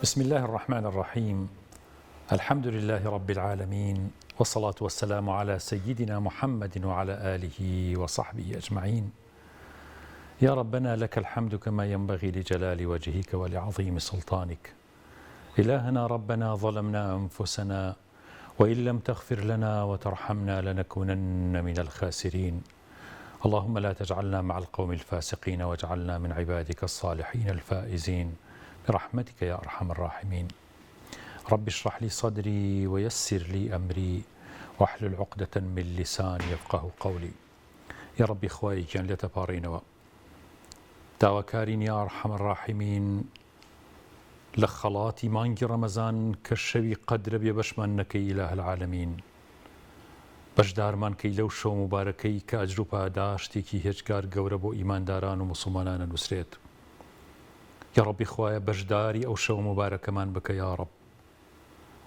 بسم الله الرحمن الرحيم. الحمد لله رب العالمين، والصلاة والسلام على سيدنا محمد وعلى آله وصحبه أجمعين. يا ربنا لك الحمد كما ينبغي لجلال وجهك ولعظيم سلطانك. إلهنا ربنا ظلمنا أنفسنا، وإن لم تغفر لنا وترحمنا لنكونن من الخاسرين. اللهم لا تجعلنا مع القوم الفاسقين، واجعلنا من عبادك الصالحين الفائزين برحمتك يا أرحم الراحمين. رب اشرح لي صدري ويسر لي أمري واحلل عقدة من لساني يفقه قولي. يا ربي خواهی گیان لێتە پاڕێنەوە، داواکارین یا أرحم الراحمین لە خەڵاتی مانگی ڕەمەزان کە شەوی قەدرە بێ بەشمان نەکەی إله العالمین، بەشدارمان کەی لەو شەو مبارەکەی کە ئەجر و پاداشتێکی هێچگار گەورە بۆ ئیمانداران و مسلمانانە نووسرێت. یا ربی خوایە بەشداری ئەو شەو مبارەکەمان بکە یا رب،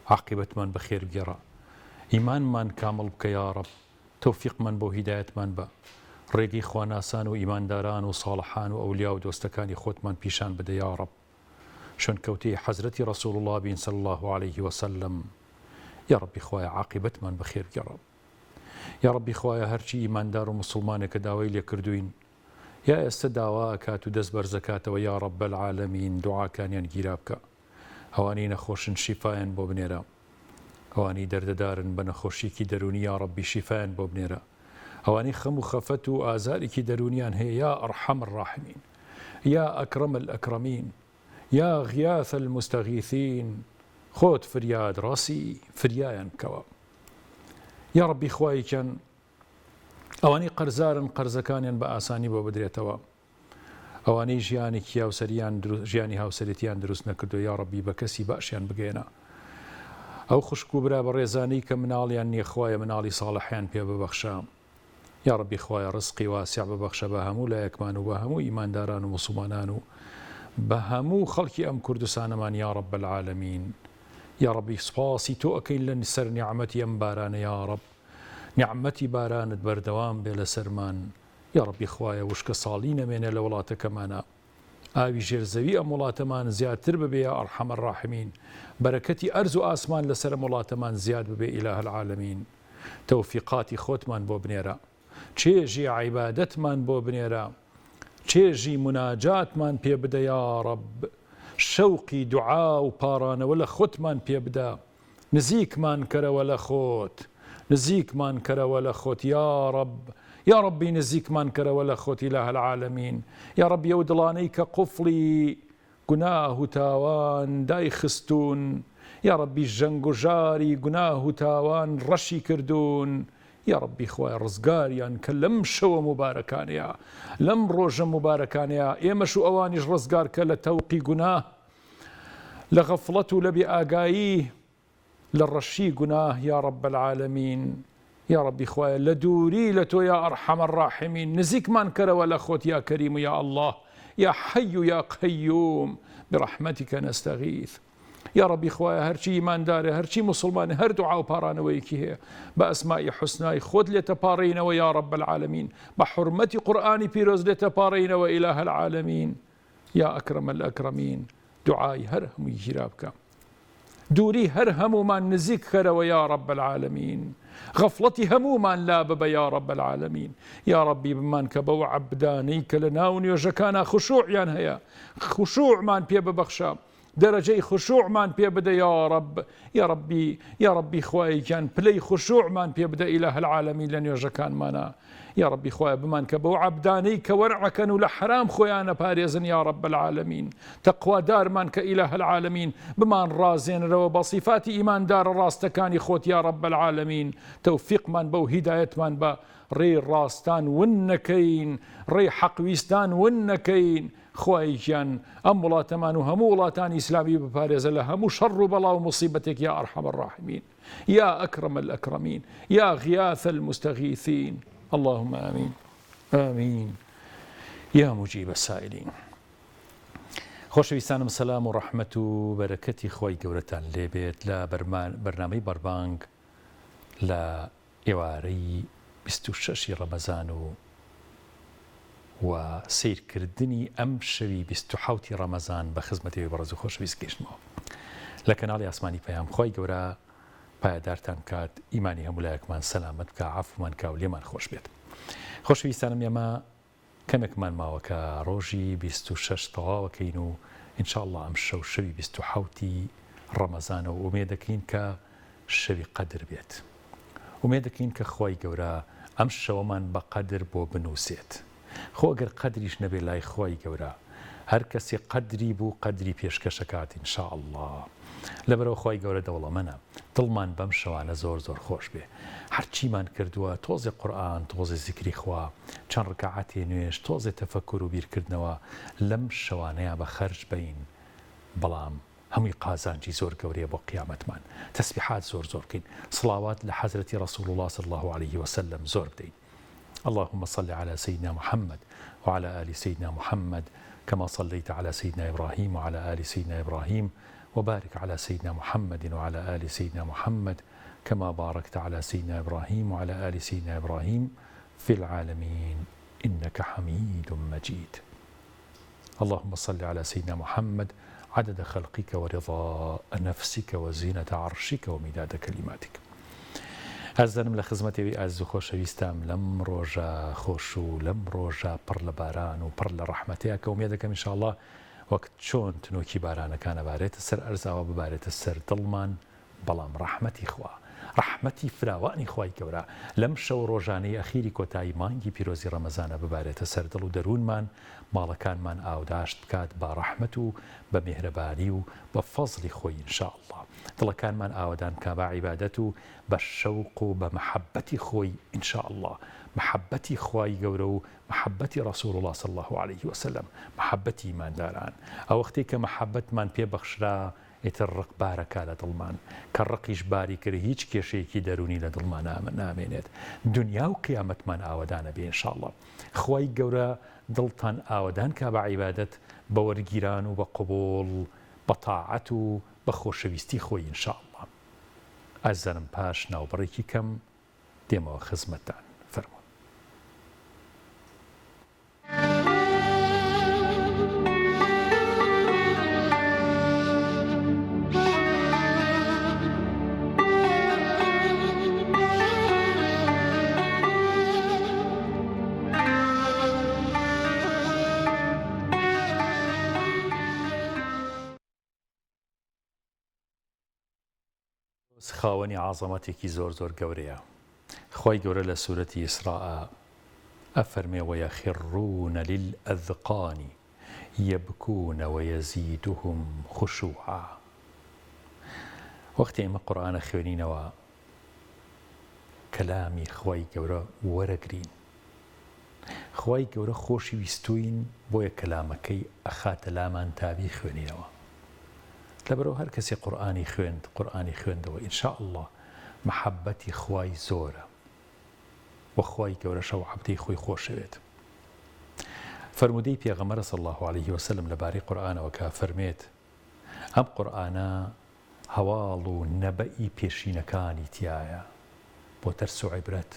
عاقبەتمان بەخێر بگێڕە، ئیمانمان کامڵ بکە یا رب، تەوفیقمان بۆ هیدایەتمان بە، ڕێگەی خواناسان و ئیمانداران و ساڵحان و ئەولیا و دۆستەکانی خۆتمان پیشان بدە یا رب، شوێنکەوتەی حەزرەتی ڕەسوڵ الله بین صلی الله عليه وسلم. یا ربی خوایە عاقبەتمان بەخێر بگێڕە. یا ربی خوایە هەرچی ئیماندار و مسلمانێک کە داوای لێ کردوین یا ئێستا داوا ئەکات و دەست بەرزەکاتەوە یا رب العالمین، دوعاکانیان گیرا بکە. ئەوانەی نەخۆشن شیفایان بۆ بنێرە، ئەوانەی دەردەدارن بە نەخۆشیکی دەرونی یا ربی شیفایان بۆ بنێرە، ئەوانەی خەم و خەفەت و ئازارێکی دەرونیان هەیە یا أرحم الراحمین، یا ئەکرەم الئەکرەمین، یا غیاث المستەغیثین، خۆت فریاد ڕاستی فریایان بکەوە. یا ربی خوایەکیان ئەوانەی قەرزارن قەرزەکانیان بە ئاسانی بۆ بدرێتەوە، ئەوانەی ژیانی هاوسەرێتیان دروست نەکردو یا ربی بە کەسی باشیان بگێنە. ئەو خوشک و برا بە ڕێزانەی کە مناڵیان نییە خوایە مناڵی ساڵحیان پێ ببەخشە. یا ربی خوایە ڕزقی واسع ببەخشە بە هەموو لایەکمان و بە هەموو ئیمانداران و مسلمانان و بە هەموو خەڵکی ئەم کوردستانەمان یا رب العالمین. یا ربی سپاسی تۆ ئەکەین لە سەر نیعمەتی ئەم بارانە یا رب، نیعمەتی بارانت بەردەوام بێ لەسەرمان. یا ربی خوایە وشکە ساڵی نەمێنێ لە وڵاتەکەمانە، ئاوی ژێرزەوی ئەم وڵاتەمان زیاتر ببێ یا أرحم الراحمین، بەرەکەتی ئەرز و ئاسمان لەسەر وڵاتەمان زیاد ببێ إله العالمین. تەوفیقاتی خۆتمان بۆ بنێرە، چێژی عیبادەتمان بۆ بنێرە، چێژی مناجاتمان پێ بدە یا رب، شەوقی دوعا و پارانەوە لە خۆتمان پێ بدە، نزیکمان کەرەوە لە خۆت، نزیکمان کەرەوە لە خۆت یا رب. یا ربی نزیکمان کەرەوە لە خۆت إله العالمین. یا ربی ئەو دڵانەی کە قوفڵی گوناه و تاوان دایخستون، یا ربی ژەنگ و ژاری گوناه و تاوان ڕەشی کردوون، یا ربی خوایە ڕزگاریان کە لەم شەوە مبارەکانەیە، لەم ڕۆژە مبارەکانەیە، ئێمەش و ئەوانیش ڕزگار کە لە تەوقی گوناه، لە غەفڵەت و لە بێئاگایی، لە ڕەشی گوناه یا رب العالمین. یا ربی خوایە لە دووری لە تۆ یا أرحم الراحمین، نزیکمان کەرەوە لە خۆت یا کەریم و یا الله، یا حی و یا قەیوم برحمتك نستغیث. یا ربی خوایە هەرچی ئیماندارە هەرچی مسلمانە هەر دوعا و پارانەوەیەکی هەیە بە ئەسمائی حوسنای خۆت لێتە پاڕێنەوە یا رب العالمین، بە حورمەتی قورئانی پیرۆز لێتە پاڕێنەوە إله العالمین. یا ئەکرەم الئەکرەمین، دوعای هەر هەمووی گیرا بکە، دووری هەر هەموومان نزیک کەرەوە یا رب العالمین، غەفڵەتی هەموومان لا ببە یا رب العالمین. یا ربی بمان کە بەو عەبدانەی کە لە ناو نوێژەکانە خوشوعیان هەیە، خوشوعمان پێ ببەخشە، دەرەجەی خوشوعمان پێ بدە یا رب. یا ربی خوایەکیان پلەی خوشوعمان پێ بدە إله العالمین لە نوێژەکانمانە. یا ربی خوایە بمان کە بەو عەبدانەی کە وەرعەکەن و لە حرام خۆیانە پارێزن یا رب العالمین، تەقوادارمان کە إله العالمین بمان ڕازێنرەوە بە صیفاتی ئیماندارە ڕاستەکانی خۆت یا رب العالمین. تەوفیقمان بە و هیدایەتمان بە، ڕێی ڕاستان ون نەکەین، ڕێی حەقویستان ون نەکەین. خوایەکیان ئەم وڵاتەمان و هەموو وڵاتانی ئیسلامی بپارێزە لە هەموو شەڕ و بەڵا و مصیبەتێک یا أرحم الراحمین، یا ئەکرەم الئەکرەمین، یا غیاث المستەغیثین. اللهم آمین آمین یا مجیب السائلین. خۆشەویستانم سەلام و ڕەحمەت و بەرەکەتی خۆی گەورەتان لێبێت لە بەرنامەی بەربانگ لە ئێوارەی 26 ڕەمەزان و سیرکردنی ئەم شەوی 27 ڕەمەزان بە خزمەتەوەی بەڕێز و خۆشەویست گەیشتمەوە. لە کەناڵی ئاسمانی پەیام خۆی گەورە پایدارتان کات ئیمانی هەموو لایەکمان سەلامەت بکە عەفومان کە و لێمان خۆش بێت. خۆشەویستانم ئێمە کەمێکمان ماوە کە ڕۆژی 26 تەواوەکەین و ئینشاءالله ئەم شەوی 27 ڕەمەزانە و ئومێد دەکەین کە شەوی قەدر بێت. ئومێد دەکەین کە خۆی گەورە ئەم شەوەمان بە قەدر بۆ بنووسێت. خۆ ئەگەر قەدریش نەبێ لای خۆی گەورە هەر کەسێ قەدری بوو قەدری پێشکەشەکات ئینشاءالله. لەبەرەوە خۆی گەورە دەوڵەمەنە دڵمان بەم شەوانە زۆر زۆر خۆش بێ. هەرچیمان کردووە تۆزێ قورئان، تۆزێ زیکری خوا، چەند ڕکعاتێ نوێژ، تۆزێ تەفەکر و بیرکردنەوە لەم شەوانەیە بە خەرج بین. بەڵام هەمووی قازانجی زۆر گەورەیە بۆ قیامەتمان. تەسبیحات زۆر بکەین، سڵاوات لە حەزرەتی رسول الله صلى الله عليه وسلم زۆر بدەین. اللهم صل على سيدنا محمد وعلى آل سيدنا محمد كما صليت على سيدنا إبراهيم وعلى آل سيدنا إبراهيم وبارك على سيدنا محمد وعلى آل سيدنا محمد كما باركت على سيدنا إبراهيم وعلى آل سيدنا إبراهيم في العالمين إنك حميد مجيد. اللهم صل على سيدنا محمد عدد خلقك ورضاء نفسك وزينة عرشك ومداد كلماتك. ئازانم لە خزمەتێوی ئاز و خۆشەویستم لەم ڕۆژە خۆش و لەم ڕۆژە پڕ لە باران و پڕ لە ڕەحمەتەیە کە ومێ دەکەم ئینشاءالله وەک چۆن تنۆکی بارانەکانە بارێتە سەر ئەرزاوە ببارێتە سەر دڵمان. بەڵام ڕەحمەتی خوا، ڕەحمەتی فراوانی خوای گەورە لەم شەو ڕۆژانەی ئەخیری کۆتایی مانگی پیرۆزی ڕەمەزانە ببارێتە سەر دڵ و دەروونمان، ماڵەکانمان ئاوداشت بکات با ڕەحمەت و بە میهرەبانی و بە فەزڵی خۆی ئینشاءالله. دڵەکانمان ئاوادان بکا بە عیبادەت و بە شەوق و بە مەحەبەتی خۆی ئینشاءالله. مەحەبەتی خوای گەورە و مەحەبەتی رسول الله صلى الله عليه وسلم، مەحەبەتی ئیمانداران. ئەو وەختەی کە مەحەبەتمان پێبەخشرا ئیتر ڕق بارەکە لە دڵمان، کە ڕقیش باری کرد هیچ کێشەیەکی دەرونی لە دڵمان نامێنێت. دنیا و قیامەتمان ئاوادانە بێ ئینشاءالله. خوای گەورە دڵتان ئاوادان کا بە عیبادەت، بە وەرگیران و بە قبوڵ، بە تاعەت و بە خۆشەویستی خۆی ئینشاءالله. ئازانم پاش ناوبڕێکی کەم دێمەوە خزمەتتان. فەرموون. خاوەنی عازەمەتێکی زۆر زۆر گەورەیە. خۆی گەورە لە سوورەتی ئیسراء ئەفەرمێ وەیەخیڕونە للئەذقان یەبکون وەیەزیدهم خشوعا. وەختی ئێمە قورئانە خوێنینەوە کەلامی خۆی گەورە وەرەگرین. خۆی گەورە خۆشی ویستوین بۆیە کەلامەکەی ئەخاتە لامان تابی خوێنینەوە. لەبەرەوە هەر کەسی قورئانی خوێندەوە ئینشاءالله مەحەبەتی خوای زۆرە و خوای گەورە شەو عەبدەی خۆی خۆشەوێت. فەرمودەی پێغەمبەر صلی الله عليه وسلم لەبارەی قورئانەوە کە فەرمێت ئەم قورئانە هەواڵ و نەبەئی پێشینەکانی تایە بۆ تەرس و عیبرەت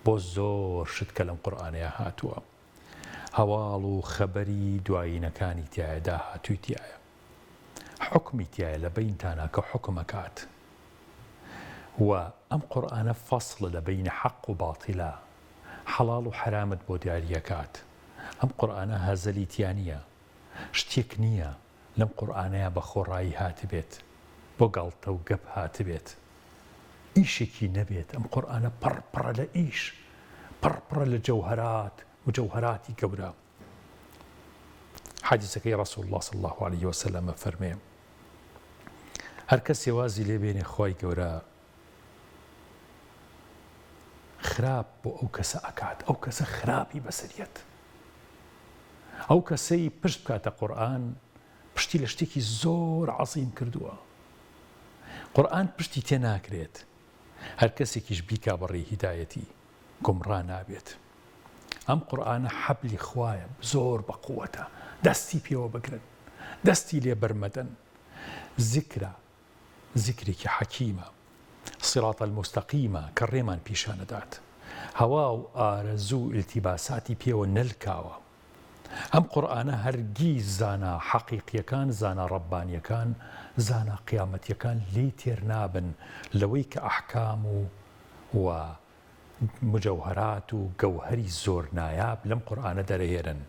بۆ زۆر شت کە لەم قورئانەیە هاتووە. هەواڵ و خەبەری دوایینەکانی تایە، داهاتووی تایە، حکمی تایە لە بەینتانە کە حکمەکات. و ئەم قورئانە فەصلە لە بەینە حەق و باتیلە، حەڵاڵ و حرامت بۆ دیاریەکات. ئەم قورئانە هەزەلی تیا نییە، شتێک نییە لەم قورئانەیە بە خۆڕایی هاتبێت، بۆ گاڵتە و گەپ هاتبێت، ئیشێکی نەبێت. ئەم قورئانە پڕپڕە لە ئیش، پڕپڕە لە جەوهەرات و جەوهەراتی گەورە. حەدیثەکەی رسول الله صلى الله عليه وسلم فەرمێ هەر کەسێ وازی لێبێنێ خۆی گەورە خراپ بۆ ئەو کەسە ئەکات، ئەو کەسە خراپی بەسەریەت. ئەو کەسەی پشت بکاتە قورئان پشتی لە شتێکی زۆر عەزیم کردووە. قورئان پشتی تێ ناکرێت. هەر کەسێکیش بیکا بەڕێی هیدایەتی گومڕا نابێت. ئەم قورئانە حەبلی خوایە زۆر بە قووەتە، دەستی پێوە بگرن، دەستی لێ بەرمەدەن. زیکرێکی حەکیمە، صراط المستەقیمە کە ڕێمان پیشانەدات. هەوا و ئارەزوو ئیلتیباساتی پێوە نەلکاوە. ئەم قورئانە هەرگیز زانا حەقیقیەکان، زانا ڕەبانیەکان، زانا قیامەتیەکان لێی تێر نابن لەوەی کە ئەحکام و مجەوهرات و گەوهەری زۆر نایاب لەم قورئانە دەرەهێنن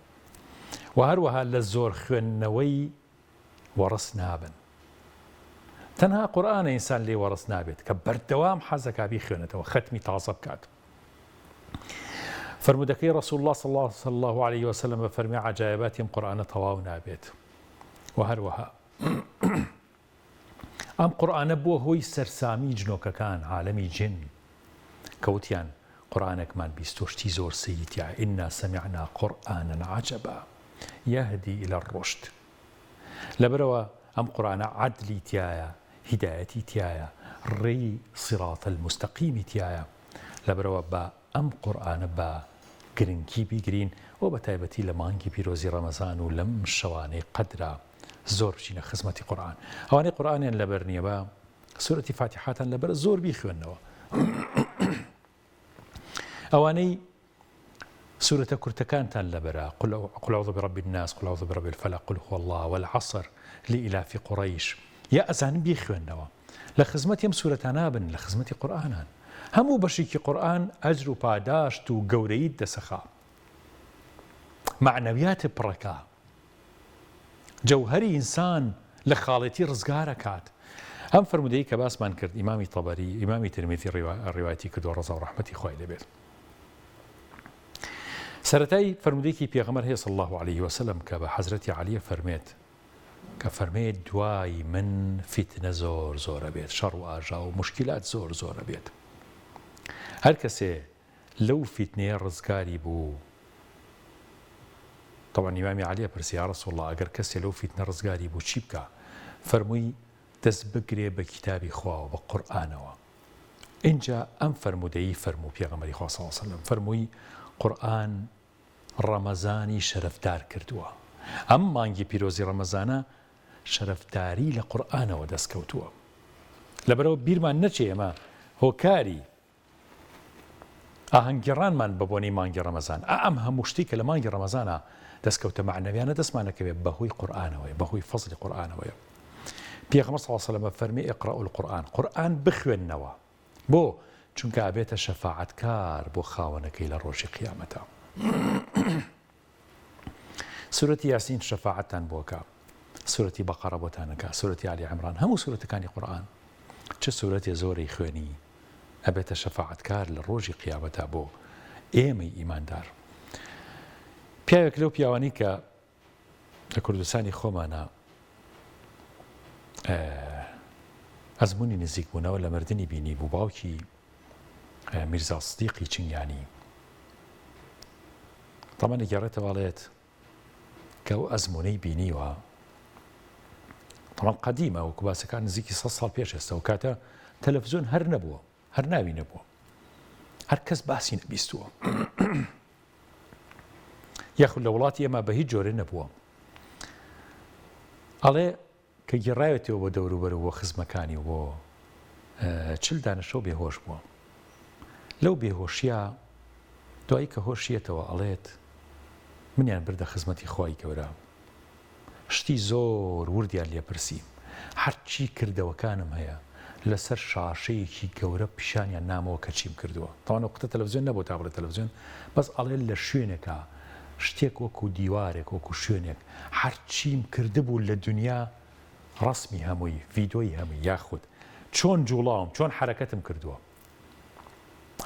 و هەروەها لە زۆر خوێندنەوەی وەڕس نابن. تەنها قورئانە ئینسان لێ وەڕس نابێت کە بەردەوام حەزەکا بیخوێنێتەوە، ختمی تازە بکات. فرمودەکەی ڕەسوول الله صلی الله عليه وسلم بە فەرمی عەجایباتی ئەم قورئانە تەواو نابێت. و هەروەها ئەم قورئانە بووە هۆی سەرسامی جنۆکەکان، عالەمی جن، کەوتیان قورئانێکمان بیست و شتی زۆر سەییتیایە، ئینا سەمیعنا قورئانەن عەجەبا یەهدی ئیلە الڕشد. لەبەرەوە ئەم قورئانە عەدلی تایە، هیدایەتی تایە، ڕێی سیڕاتە المستەقیمی تایە. لەبەرەوە بە ئەم قورئانە بە گرنگی بیگرین و بە تایبەتی لە مانگی پیرۆزی ڕەمەزان و لەم شەوانەی قەدرا زۆر بچینە خزمەتی قورئان. ئەوانەی قورئانیان لەبەر نییە بە سورەتی فاتحاتان لەبەر زۆر بیخوێننەوە. ئەوانەی سورەتە کورتەکانتان لەبەرە، قل أعوذ برب الناس، قل أعوذ برب الفلق، قل هو الله، والعصر، لإلاف قريش، یا ئەزانن بیخوێننەوە. لە خزمەتی ئەم سورەتانە بن، لە خزمەتی قورئانان. هەموو بەشێکی قورئان ئەجر و پاداشت و گەورەیت دەسەخا، معنەویاتە پڕەکە، جەوهەری ئینسان لە خاڵێتی ڕزگارەکات. ئەم فرمودەی کە باسمان کرد ئیمامی تەبەری، ئیمامی ترمیزی ڕیواەتی کردووە ڕەزا و ڕەحمەتی خوای لێبێت. سەرەتای فرمودەیەکی پێغەمبەر هەیە صلی الله عليه وسلم کە بە حەزرەتی عەلیە فەرمێت کە فەرمێت دوای من فیتنە زۆر زۆرە بێت، شەڕ و ئاژا و مشکلات زۆر زۆرە بێت. هەر کەسێ لەو فیتنەیە ڕزگاری بوو، طبعا ئیمامی عەلیە پرسی یا ڕەسوڵ الله ئەگەر کەسێ لەو فیتنە ڕزگاری بوو چی بکە؟ فەرمووی دەست بگرێ بە کتابی خوا و بە قورئانەوە. اینجا ئەم فرمودەیی فەرموو پێغەمبەری خوا صلی الله علیه وسلم، فەرمووی قورئان ڕەمەزانی شەرەفدار کردووە. ئەم مانگی پیرۆزی ڕەمەزانە شەرەفداری لە قورئانەوە دەستکەوتووە. لەبەرەوە بیرمان نەچێ ئێمە هۆکاری ئاهەنگگێڕانمان بە بۆنەی مانگی ڕەمەزان، ئەم هەموو شتی کە لە مانگی ڕەمەزانە دەستکەوتە معنەویانە دەستمانەکەوێت بەهۆی قورئانەوەیە، بەهۆی فەزلی قورئانەوەیە. پێغەمبەر صلی الله علیه وسلم فەرمی ئیقرأوا القورئان، قورئان بخوێننەوە. بۆ؟ چونکە ئەبێتە شەفاعەتکار بۆ خاوەنەکەی لە ڕۆژی قیامەتە. سورەتی یاسین شەفاعەتتان بۆکە، سورەتی بەقەرە بۆتانەکە، سورەتی ئالی عیمران، هەموو سورەتەکانی قورئان چه سورەتی زۆری خوێنی ئەبێتە شەفاعەتکار لە ڕۆژی قیامەتە بۆ ئێمەی ئیماندار. پیاوێک لەو پیاوانی کە لە کوردستانی خۆمانە ئەزموونی نزیک بوونەوە لە مردنی بینی بوو، باوکی میرزا سدیقی چنگیانی. طبعا گەڕێتەوەڵێت کە ئەو ئەزموونەی بینیوە، طبعا قەدیمە وەکو باسەکان نزیکی 100 ساڵ پێش ئێستا، و کاتە تەلەڤیزۆن هەر نەبووە، هەر ناوی نەبووە، هەر کەس باسی نەبیستووە، یاخود لە وڵاتی ئێمە بە هیچ جۆرە نەبووە. ئەڵێ کە گێڕایەتەوە بۆ دەوروبەرەوە خزمەکانی بۆ 40 دانەشەو بێهۆش بووە. لەو بێهۆشیە دوایی کە هۆشیێتەوە ئەڵێت منیان بردە خزمەتی خوای گەورە، شتی زۆر وردیان لێپرسیم، هەرچی کردەوەکانم هەیە لەسەر شاشەیەکی گەورە پیشانیان نامەوە کە چیم کردووە. تاوان وەختە تەلەڤیزۆن نەبوو تا بڵێ تەلەڤیزۆن، بەس ئەڵێ لە شوێنێکە شتێک وەکو دیوارێک، وەکو شوێنێک هەرچیم کردبوو لە دنیا، ڕسمی هەمووی، ڤیدۆی هەمووی، یاخود چۆن جوڵاوم، چۆن حرەکەتم کردووە،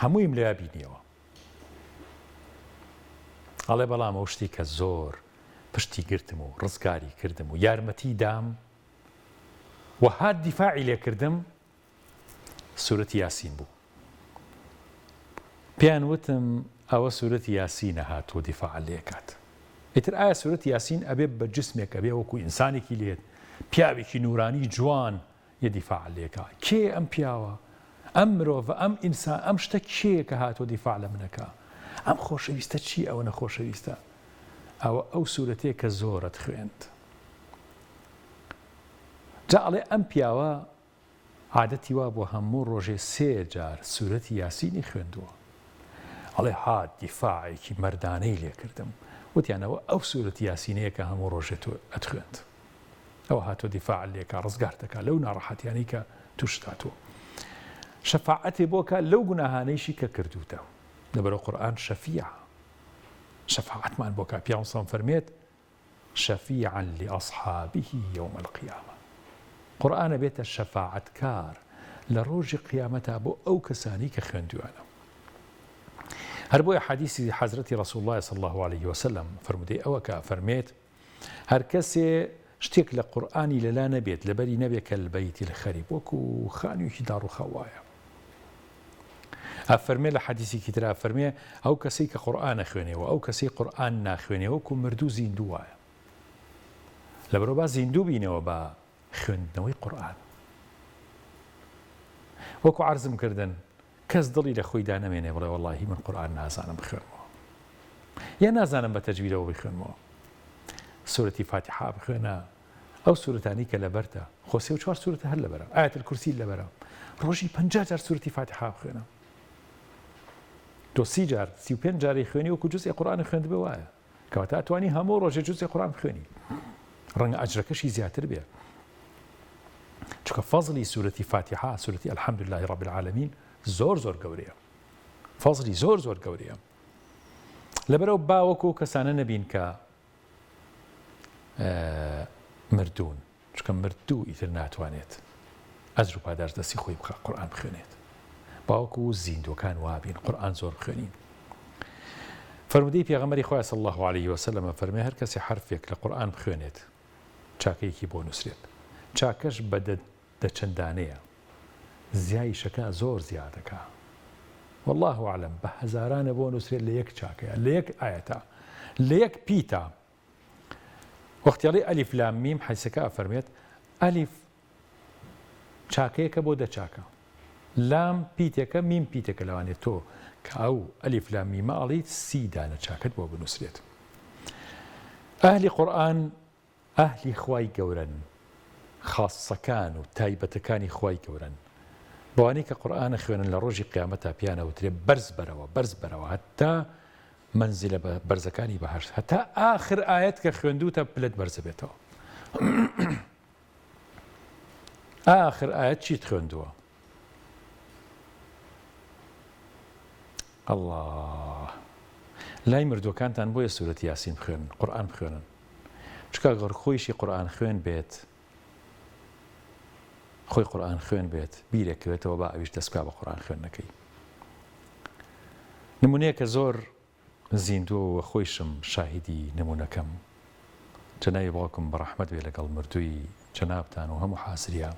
هەموویم لێیا بینیەوە. ئەڵێ بەڵام ئەو شتی کە زۆر پشتی گرتم و ڕزگاری کردم و یارمەتی دام و هات دیفاعی لێ کردم، سورەتی یاسین بوو. پێیان وتم ئەوە سورەتی یاسینە هاتووە دیفاع لێکات. ئیتر ئایا سورەتی یاسین ئەبێ بە جسمێک، ئەبێ وەکو ئینسانێکی لێت، پیاوێکی نورانی جوان یە دیفاع لێکا؟ کێ ئەم پیاوە؟ ئەم مرۆڤە، ئەم ئینسان، ئەم شتە کێیە کە هاتووە دیفاع لە منەکە؟ ئەم خۆشەویستە چی؟ ئەوە نەخۆشەویستە؟ ئەوە ئەو سورەتەیە کە زۆرت خوێند. جا ئەڵێ ئەم پیاوە عادەتی وا بۆ هەموو ڕۆژێ 3 جار سورەتی یاسینی خوێندووە. ئەڵێ هات دیفاعێکی مەردانەی لێ کردم وتیانەوە ئەو سوورەتی یاسینەیە کە هەموو ڕۆژێت ئەتخوێنت ئەوە هاتۆ دیفاع لێکە ڕزگار دەکات لەو ناڕەحەتیانەی کە تووشت هاتووە شەفاعەتێ بۆکە لەو گوناهانەیشی کە کردوتە لەبەرەوە قورئان شەفیعە شەفاعەتمان بۆکە پیامبەر فەرمێت شەفیعا لأصحابه يوم القيامة قورئانە بێتە شەفاعەتکار لە ڕۆژی قیامەتا بۆ ئەو کەسانی کە خوێندویانە هەر بۆیە حەدیثی حەزرەتی ڕەسوڵ الله صلی الله عليه وسلم فرمودەی ئەوە کە فەرمێت هەر کەسێ شتێک لە قورئانی لەلا نەبێت لەبەری نەبێت کە البەیتی الخەریب وەکو خانوویەکی داڕوخەوایە ئەفەرمێ لە حەدیثێکی ترا فەرمێ ئەو کەسەی کە قورئان نەخوێنێەوە ئەو کەسەی قورئان ناخوێنێەوە وەکو مردوو زیندوو وایە لەبەرەوە با زیندوو بینەوە بە خوێندنەوەی قورئان وەکو عەرزم کردن کەس دڵی لە خۆی دانەمێنێ بڵێ وەڵڵاهی من قورئان نازانم بخوێنمەوە یا نازانم بە تەجویدەوە بخوێنمەوە سورەتی فاتحە بخوێنە ئەو سورەتانی کە لەبەرتە خۆ 34 سورەتە هەر لەبەرە ئایەت الکورسی لەبەرە ڕۆژی 50 جار سورەتی فاتحە بخوێنە تۆ 30 جار 35 جاری خوێنی وەکو جوزئی قورئان خوێندبێ وایە کەواتە ئەتوانی هەموو ڕۆژێ جوزئی قورئان بخوێنی ڕەنگە ئەجرەکەشی زیاتر بێ چونکە فەزلی سورەتی فاتحە سورەتی الحەمدولله رب العالمین زۆر گەورەیە فەزلی زۆر گەورەیە لەبەرەوە باوەکو کەسانە نەبین کە مردوون چکە مردوو ئیتر ناتوانێت ئەجر و پاداش دەستی خۆی بخە قورئان بخوێنێت باوەکو زیندوەکان وابین قورئان زۆر بخوێنین فەرمودەی پێغەمبەری خۆی صلی الله عليه وسلم فەرمێ هەر کەسێ حرفێک لە قورئان بخوێنێت چاکەیەکی بۆ نووسرێت چاکەش بە دەچەندانەیە زیایشەکە زۆر زیادەکە والله أعلم بە هەزارانە بۆ نووسرێت لە یەک چاکەیە لە یەک ئاەتە لە یەک پیتە وەختیاڵی ئەلیف لام میم حەیسەکە ئەفەرمێت ئەلیف چاکەیەکە بۆ دەچاکە لام پیتێکە میم پیتێکە لەوانێت تۆ کە ئەو ئەلیف لام میمە ئەڵیت 30 دانە چاکەت بۆ بنووسرێت ئەهلی قورئان ئەهلی خوای گەورەن خاصەکان و تایبەتەکانی خوای گەورەن بەوانەی کە قورئانە خوێنن لە ڕۆژی قیامەتا پیانەوترێ بەرز بەرەوە هەتا منزلە بەرزەکانی بەهەشت هەتا ئاخر ئاەت کە خوێندوتە پلت بەرزە بێتەوە ئاخر ئاەت چیت خوێندووە الله لای مردوەکانتان بۆیە سورەتی یاسین بخوێنن قورئان بخوێنن چکە گەر خۆیشی قورئان خوێن بێت خۆی قورئان خوێن بێت بیرێکەوێتەوە با ئەویش دەست بکات بە قورئان خوێندنەکەی نمونەیەکە زۆر زیندووە خۆیشم شاهیدی نمونەکەم جەنابی باوکم بەڕەحمەت بێ لەگەڵ مردووی جەنابتان و هەموو حاسریە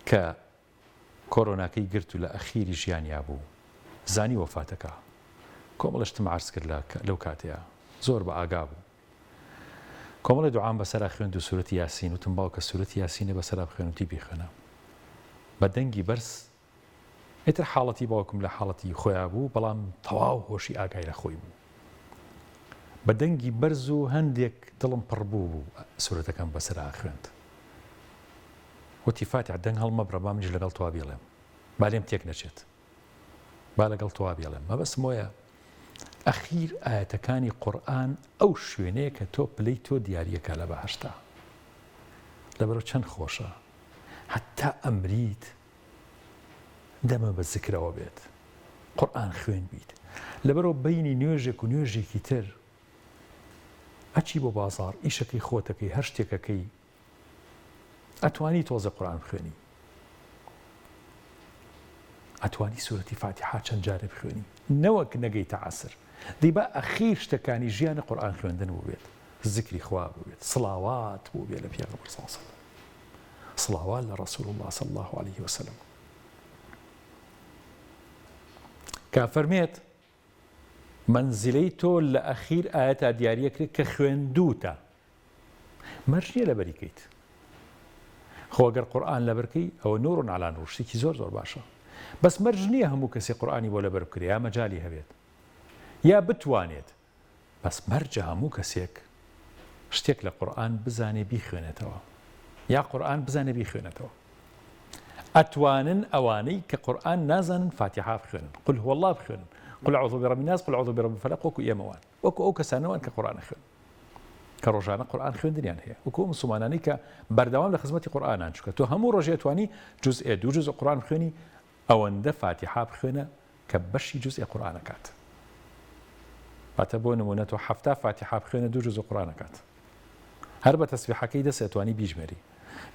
کە کۆرۆناکەی گرت و لە ئەخیری ژیانیا بوو زانی وەفاتەکە کۆمەڵشتم عرض کرد لەو کاتەیە زۆر بە ئاگا بوو کۆمەڵی دوعام بەسەرا خوێند و سورەتی یاسین وتم باوکە سورەتی یاسینە بەسەرا بخوێنوتی بیخوێنە بە دەنگی بەرز ئیتر حاڵەتی باوکم لە حاڵەتی خۆیان بوو بەڵام تەواو هۆشی ئاگای لە خۆی بوو بە دەنگی بەرز و هەندێک دڵم پڕ بوو سورەتەکەم بەسەرا خوێند وتی فاتح دەنگ هەڵمەبڕە با منیش لەگەڵ توا بێڵێم با لێم تێک نەچێت با لەگەڵ توا بێڵێم مەبەستم وایە ئەخیر ئاەتەکانی قورئان ئەو شوێنەیە کە تۆ پلەی تۆ دیاریەکە لە بەهەشتا لەبەرەوە چەند خۆشە هەتا ئەمریت دەمە بە زیکرەوە بێت قورئان خوێن بیت لەبەرەوە بەینی نوێژێک و نوێژێکی تر ئەچی بۆ بازاڕ ئیشەکەی خۆتەکەی هەر شتێکەکەی ئەتوانی تۆزە قورئان بخوێنی ئەتوانی سورەتی فاتحە چەند جارێ بخوێنی نەوەک نەگەیتە عەسر دەی با ئەخیر شتەکانی ژیانە قورئان خوێندن بوو بێت زیکری خوا بوو بێت سڵاوات بوو بێت لە پێغەمبەر صلی الله علیه وسلم سڵاوات لە ڕەسوول الله صلی الله عليه وسلم کە فەرمێت منزلەی تۆ لە ئەخیر ئاەتا دیاریە کرد کە خوێندووتە مەرج نییە لەبەری کەیت خۆ ئەگەر قورئان لەبەرکەی ئەوە نوڕ عەلا نوڕ شتێکی زۆر باشە بەس مەرج نییە هەموو کەسێ قورئانی بۆ لەبەر بکرێ یا مەجالی هەبێت یا بتوانێت بەس مەرجە هەموو کەسێک شتێک لە قورئان بزانێ بیخوێنێتەوە یا قورئان بزانێ بیخوێنێتەوە ئەتوانن ئەوانەی کە قورئان نازانن فاتحە بخوێنن قل هو الله بخوێنن قل أعوذ برب الناس قل أعوذ برب الفلق وكو إيموان وكو أو كسانوان كقرآن خوين كروجانا قرآن خوين دنيان هي وكو مسلماناني كبردوام لخدمة قرآن شكا تو همو رجيتواني جزء دو جزء قرآن خويني أو أند فاتحة بخوينة كبشي جزء قرآن كات فاتبون منتو حفتا فاتحة بخوينة دو جزء قرآن كات هرب تسبيحة كيدا سيتواني بيجمري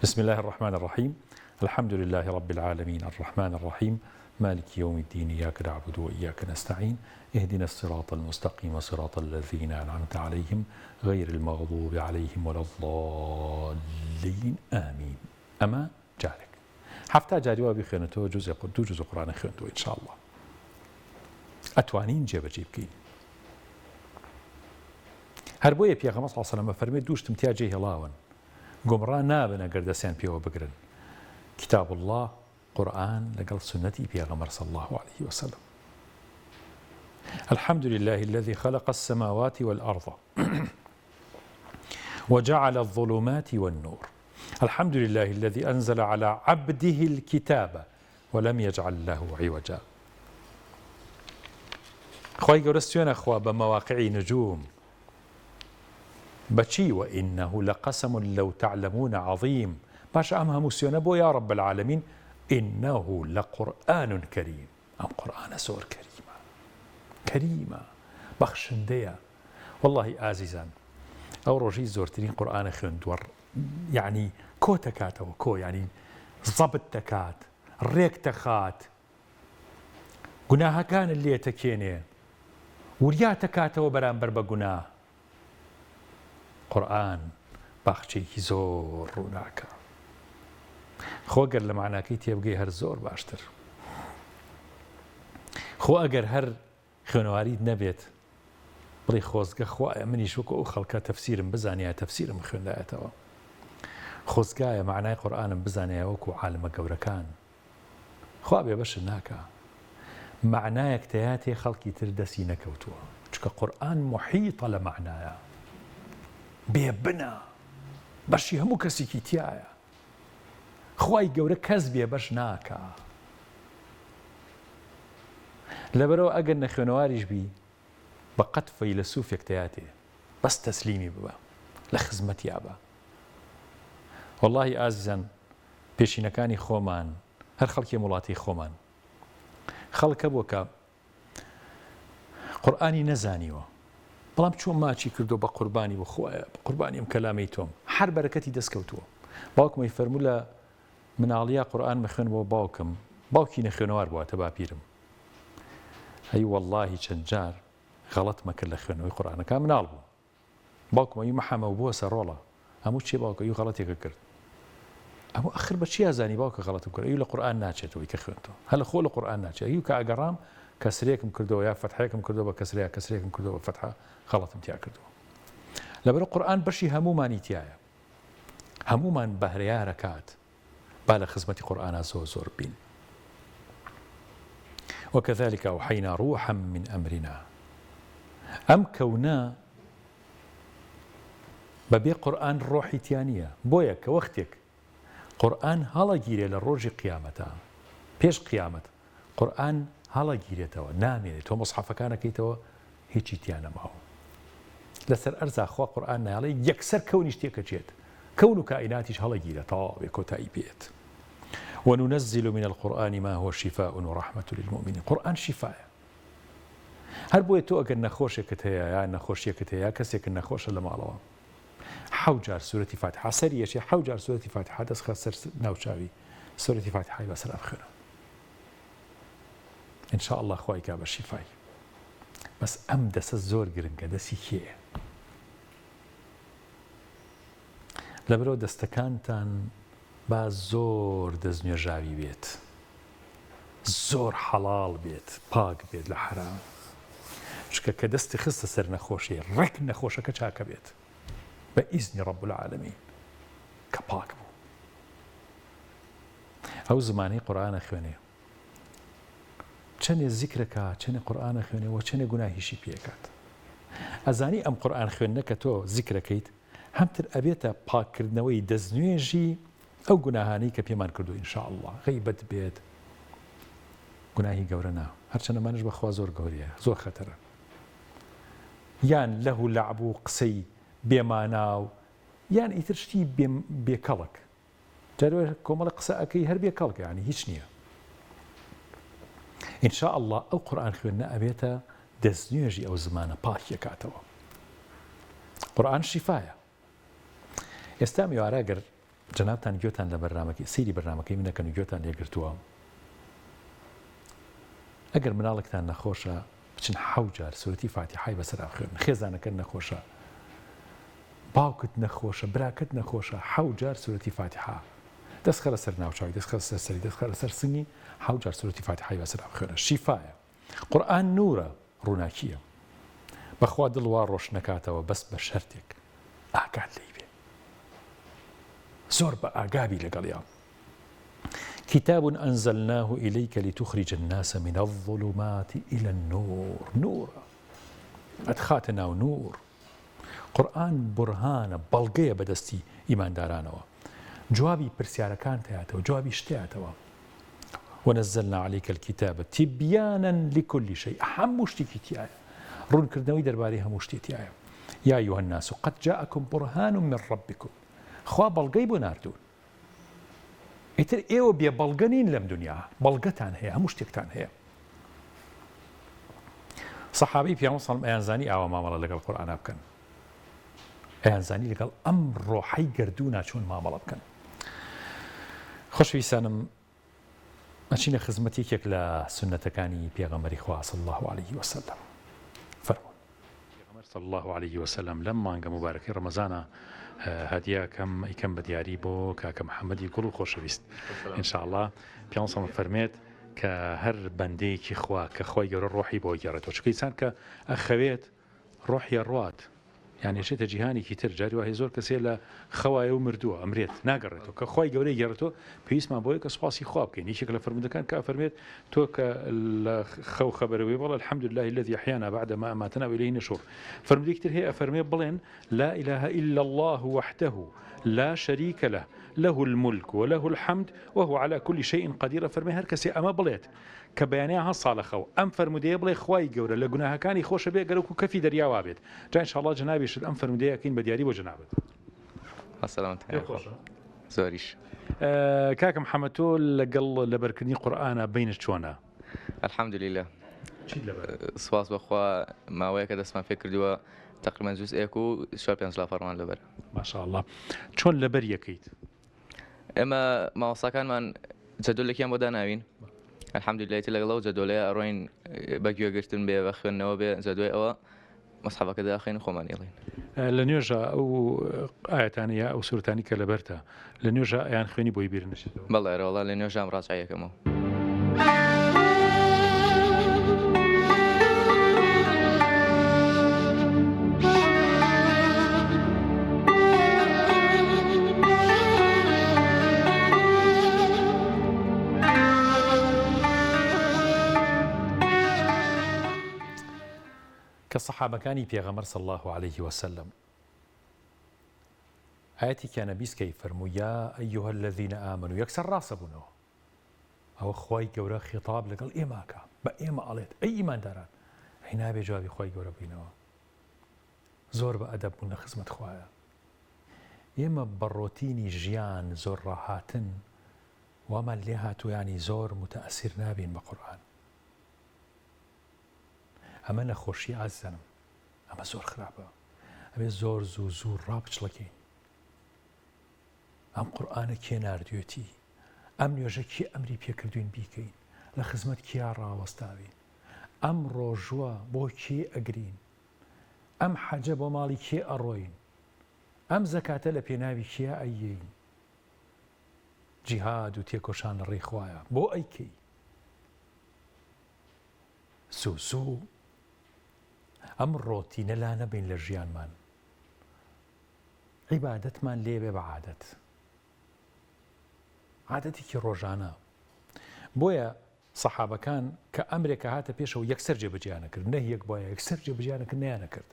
بسم الله الرحمن الرحيم الحمد لله رب العالمين الرحمن الرحيم مالك يوم الدين إياك نعبد وإياك نستعين اهدنا الصراط المستقيم صراط الذين أنعمت عليهم غير المغضوب عليهم ولا الضالين آمين أما جارك حفتا جاريوا بخينتو دو جزء قرآن خينتو إن شاء الله أتوانين جيب جيبكين هربوية بيغمس صلى الله عليه وسلم فرمي دوشتم تياجيه هلاون قمرا نابنا قردسان بيو بقرن كتاب الله قرآن لقل سنتي بيغمر صلى الله عليه وسلم الحمد لله الذي خلق السماوات والأرض وجعل الظلمات والنور الحمد لله الذي أنزل على عبده الكتاب ولم يجعل له عوجا خواهي قرستيون أخوة بمواقع نجوم بشي وإنه لقسم لو تعلمون عظيم باش أمها مسيونة بو يا رب العالمين إنه لقرآن كريم أم قرآن سور كريمة بخشندية والله آزيزان أو رجي زورتين قرآن خندور يعني كو تكات وكو يعني ضبط تكات ريك تخات قناها كان اللي يتكيني وريا تكات وبران بربا قناه قرآن باخچێکی زۆر ڕووناکە خۆ گەر لە معناکەی تێبگەی هەر زۆر باشتر خۆ ئەگەر هەر خوێنەواریت نەبێت بڵێ خۆزگە خوایە منیش وەکو ئەو خەڵکە تەفسیرم بزانیە تەفسیرم خوێندایەتەوە خۆزگایە معنای قورئانم بزانیە وەکو عالمە گەورەکان خوا بێبەشت ناکە معنایەک تەیاتێ خەڵکی تر دەستی نەکەوتووە چونکە قورئان محیطە لە معنایە بێبنە بەشی هەموو کەسێکی تایە خوای گەورە کەس بێبەش ناکە لەبەرەوە ئەگەر نەخوێنەواریش بی بە قەت فەیلسوفێک تایاتێ بەس تەسلیمی ببە لە خزمەتیا بە واللهی ئازیزان پێشینەکانی خۆمان هەر خەڵکی وڵاتی خۆمان خەڵکە بووە کە قورئانی نەزانیوە بەڵام چۆن ماچی کردو بە قوربانی بخوایە بە قوربانی ئەم کەلامەی تۆم هەر بەرەکەتی دەستکەوتووە باوکمەی فەرموو لە مناڵیا قورئان مەخوێنەوە باوکم باوکی نەخوێنەوار بوواتە باپیرم هەی وەڵڵاهی چەند جار غەڵەتمە کرد لە خوێنەوەی قورئانەکە مناڵ بوو باوکمەوی مەحەمە بووە سەرۆڵە هەموو چێ باوکە ئەوی غەڵەتێکە کرد ئەمە ئەخر بە چی ئازانی باوکە غەڵەتم کرد ئەوی لە قورئان ناچێتەوەی کە خوێنتەوە هەر لە خۆ لە قورئان ناچێت ئەوی کە ئەگەڕام کەسرێکم کردەوە یا فەتحەیەکم کردەوە بە کەسرێکم کردەوە بە فەتحە غەڵەتم تیا کردەوە لەبەرە قورئان بەشی هەمومانی تایە هەمومان بەهرەیارەکات با لە خزمەتی قورئانە زۆر بین وكذلك أوحينا روحا من أمرنا أم كونا ببي قرآن روحي تيانية بويا كوقتك قرآن هلا جيري للروج قيامتا بيش قيامت قرآن هلا جيري توا نامي تو مصحف كان كيتوا هيجي تيانا معه لسر أرزا خوا قرآن نالي يكسر كونيش تيكا جيت كون كائناتيش هلا جيري طاب كوتاي بيت وننزل من القرآن ما هو شفاء ورحمة للمؤمنين قرآن شفاء هل بوي تو أجر نخوشك يا نخوشيك يا كسيك النخوش اللي معلوه حوجار سورة فاتحة سرية شيء حوجار سورة فاتحة دس خسر نوشاوي سورة فاتحة بس الأخيرة إن شاء الله خواي كاب الشفاء بس أم دس الزور جرنجة دسي كيه لبرو دستكانتان با زۆر دەستنوێژاوی بێت زۆر حەڵاڵ بێت پاک بێت لە حرام چکە کە دەستی خستە سەر نەخۆشیە ڕێک نەخۆشەکە چاکە بێت بە ئیزنی ڕەب العالەمین کە پاک بوو ئەو زمانەی قورئانە خوێنێ چەندێ زیکرەکە چەندێ قورئانە خوێنێەوە چەندێ گوناهیشی پێکات ئەزانی ئەم قورئان خوێندنە کە تۆ زیکرەکەیت هەمتر ئەبێتە پاککردنەوەی دەستنوێژی ئەو گوناهانی کە پێمان کردو ئینشاء الله غیبەت بێت گوناهی گەورە نا هەرچەندەمانش بەخوا زۆر گەورەیە زۆر خەتەرە یان لەهو لەعب و قسەی بێماناو یان ئیتر شتی بێکەڵک جارێ کۆمەڵە قسە ئەەکەی هەر بێکەڵک یعنی هیچ نییە ئینشاء الله ئەو قورئان خوێندنە ئەبێتە دەستنوێژی ئەو زمانە پاکی کاتەوە قورئان شیفایە ئێستا میوارە گەر جەنابتان گوێتان لە بەرنامەکەی سەیری بەرنامەکەی منەکەن و گوێتان لێگرتووە ئەگەر مناڵێکتان نەخۆشە بچن 7 جار سورەتی فاتیحای بەسەر خوێنن خێزانەکەت نەخۆشە باوکت نەخۆشە براکەت نەخۆشە 7 جار سورەتی فاتیحا دەستخە لەسەر ناوچاوی دەستخە لەسەر سەری دەستخە لەسەر سنگی 7 جار سورەتی فاتیحای بەسەر خوێنە شیفایە قورئان نورە ڕووناکیە بەخوا دڵوا ڕۆش نەکاتەوە بەس بە شەرتێک ئاگات لێی بێ زۆر بە ئاگابی لەگەڵیان كتاب أنزلناه إليك لتخرج الناس من الظلمات إلى النور نور أدخاتنا ونور قورئان برهانە بەڵگەیە بەدەستی ئیماندارانەوە جوابی پرسیارەکان تایەتەوە جوابی شتایەتەوە ونزلنا عليك الكتاب تبيانا لكل شيء هەموو شتێکی تایە ڕوونکردنەوەی دەربارەی هەموو شتێ تایە يا أيها الناس قد جاءكم برهان من ربكم خوا بەڵگەی بۆ ناردوون ئیتر ئێوە بێ بەڵگە نین لەم دنیا بەڵگەتان هەیە هەموو شتێکتان هەیە سەحابەی پیامبەر سەڵام ئەیانزانی ئاوا مامەڵە لەگەڵ قورئانە بکەن ئەیانزانی لەگەڵ ئەم ڕۆحەی گەردوونا چۆن مامەڵە بکەن خۆشەویستانم ئەچینە خزمەت یەکێک لە سونەتەکانی پێغەمبەری خوا صلی الله عليه وسلم فەرموون پێغەمبەر صلی الله عليه وسلم لەم مانگە مبارەکەی ڕەمەزانە هەدیەکەم ئیکەم بە دیاری بۆ کاکە محەممەدی گوڵ و خۆشەویست ئینشاء الله پیامبەر فەرمێت کە هەر بەندەیەکی خوا کە خۆی گەورە ڕۆحی بۆ گێڕێتەوە چونکە ئینسان کە ئەخەوێت ڕۆحی ڕوات یعنی چێتە جیهانێکی تر جاری وایە زۆر کەسێ لە خەوایە و مردووە ئەمرێت ناگەڕێتەوە کە خۆی گەورەی گێڕێتەوە پێویستمان بۆیە کە سوپاسی خوا بکەین یەکێک لە فەرمودەکان کە فەرمێت تۆ کە لە خەو خەبەرەوەی بەڵێ الحمد لله الذي أحيانا بعد ما أماتنا وإليه النشور فەرمودێکی تر هەیە فەرمێ بڵێن لا إله إلا الله وحده لا شريك له له الملك وله الحمد وهو على كل شيء قدير فەرمێ هەر کەسێ ئەمە بڵێت کە بەیانەیە هەسا لە خەو ئەم فەرمودەیە بڵێ خوای گەورە لە گوناهەکانی خۆشە بێ گەرەک و کەفی دەریاوا بێت جا ئینشاءالله جەنابیشت ئەم فەرمودەیەکەین بە دیاری بۆ جەنابەت زۆریش کاکە محەممەد تۆ لەگەڵ لەبەرکردنی قورئانە بینت چۆنە الحەمدوللیلە سوپاس بەخوا ماوەیە کە دەستمان پێ کردووە تقریبا جوزئێک و 4-5 لا فەرمان لەبەر ماشاءالله چۆن لەبەر یەکەیت ئێمە ماوەساکانمان جەدۆلێکیان بۆ داناوین الحەمدوللیلە لەگەڵەوە جەدۆلەیە ئەڕۆین بە گوێگرتن بێ بە خوێندنەوە بێ جەدۆی ئەوە مەسحەفەکە داخەین خۆمان ئێڵین لە نوێژە ئەو ئاەتانەیە ئەو سوورتانی کە لەبەرتە لە نوێژە ئەیان خوێنی بۆی بیر نەچێتەوە بەڵێ ڕۆڵا لە نوێژام ڕاجعیەکەمەوە کە سەحابەکانی پێغەمبەر صلی الله عليه وسلم ئاەتی کە نەبیسکەی فەرمووی یا ئەیها الذین ئامنوا یەکسەر ڕاستەبوونەوە ئەوە خوای گەورە خیتاب لەگەڵ ئێماکە بە ئێمە ئەڵێت ئەی ئیمانداران ئەی نابێ جوابی خوای گەورە بینەوە زۆر بە ئەدەب بوون لە خزمەت خوایە ئێمە بەڕۆتینی ژیان زۆر ڕاهاتن وامان لێ هاتوویانی زۆر متەئەسیر نابین بە قورئان ئەمە نەخۆشی ئازیزانم ئەمە زۆر خراپە ئەبێ زۆر زوو ڕابچڵەکەین ئەم قورئانە کێ ناردوێتی ئەم نوێژە کێ ئەمری پێکردوین بیکەین لە خزمەت کیا ڕاوەستاوین ئەم ڕۆژوە بۆ کێ ئەگرین ئەم حەجە بۆ ماڵی کێ ئەڕۆین ئەم زەکاتە لە پێناوی کیا ئەیین جیهاد و تێکۆشان لە ڕێی خوایە بۆ ئەیکەی زوو ئەم ڕۆتینە لا نەبین لە ژیانمان عیبادەتمان لێبێ بە عادەت عادەتێکی ڕۆژانە بۆیە سەحابەکان کە ئەمرێکە هاتە پێشەوە یەکسەر جێبەجێیانە کرد نەهیەک بۆیە یەکسەر جێبەجێیانە کرد نەیانە کرد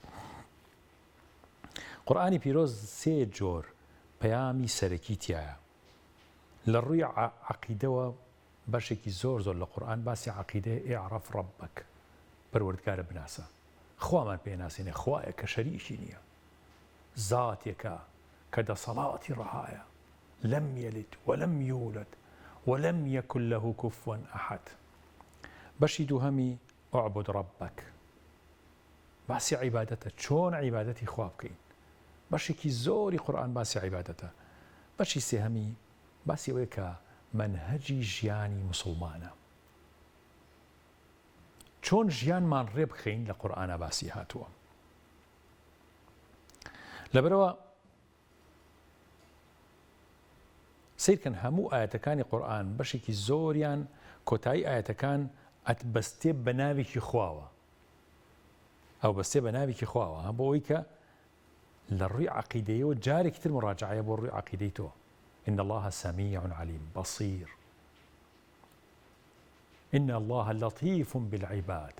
قورئانی پیرۆز 3 جۆر پەیامی سەرەکی تایە لە ڕووی عەقیدەوە بەشێکی زۆر لە قورئان باسی عەقیدەیە ئیعرەف ڕەبەک پەروەردگارە بناسە خوامان پێناسێنێ خوایە کە شەریکی نییە زاتێکە کە دەسەڵاتی ڕەهایە لەم یەلد وەلەم یولد وەلەم یەکن لەهو کوفوەن ئەحەد بەشی دووهەمی ئوعبود ڕەبەک باسی عیبادەتە چۆن عیبادەتی خوا بکەین بەشێکی زۆری قورئان باسی عیبادەتە بەشی سێهەمی باسی ئەوەیە کە منهەجی ژیانی موسڵمانە چۆن ژیانمان ڕێ بخەین لە قورئانە باسی هاتووە لەبەرەوە سیرکەن هەموو ئاەتەکانی قورئان بەشێکی زۆریان کۆتایی ئاەتەکان ئەتبەستێ بە ناوێکی خواوە ئەو بەستێ بە ناوێکی خواوە بۆ ئەوەی کە لە ڕووی عەقیدەیەوە جارێکی تر مراجعەیە بۆ ڕووی عەقیدەی تۆ إن الله سميع عليم بصير إن الله لطيف بالعباد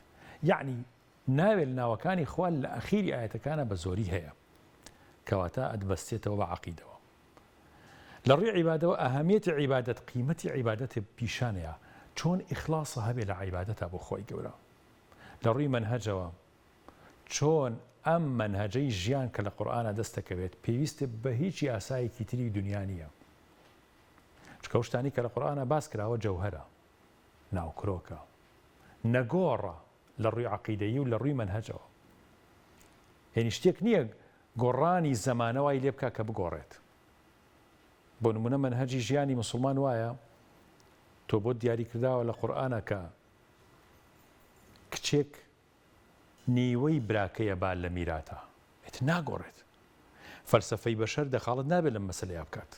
يعني ناوێ لە ناوەکانی خوا لە ئەخیری ئاەتەکانە بە زۆری هەیە کەواتە ئەتبەستێتەوە بە عەقیدەوە لە ڕووی عیبادەوە ئەهەمیەتی عیبادەت قیمەتی عیبادەت پیشانەیە چۆن ئیخلاسە هەبێ لە عیبادەتە بۆ خۆی گەورە لە ڕووی منهەجەوە چۆن ئەم منهەجەی ژیان کە لە قورئانە دەستەکەوێت پێویستە بە هیچی ئاسایەکی تری دنیا نییە چکە ئەو شتانی کە لە قورئانە باس کراوە جەوهەرە ناوکرۆکە نەگۆڕە لە ڕووی عەقیدەیی و لە ڕووی منهەجەوە یعنی شتێک نییە گۆڕانی زەمانەوەی لێ بکا کە بگۆڕێت بۆ نمونە منهەجی ژیانی موسڵمان وایە تۆ بۆ دیاریکرداوە لە قورئانە کە کچێک نیوەی براکەیە با لە میراتە ناگۆڕێت فەلسەفەی بەشەر دەخاڵت نابێت لەم مەسەلەیە بکات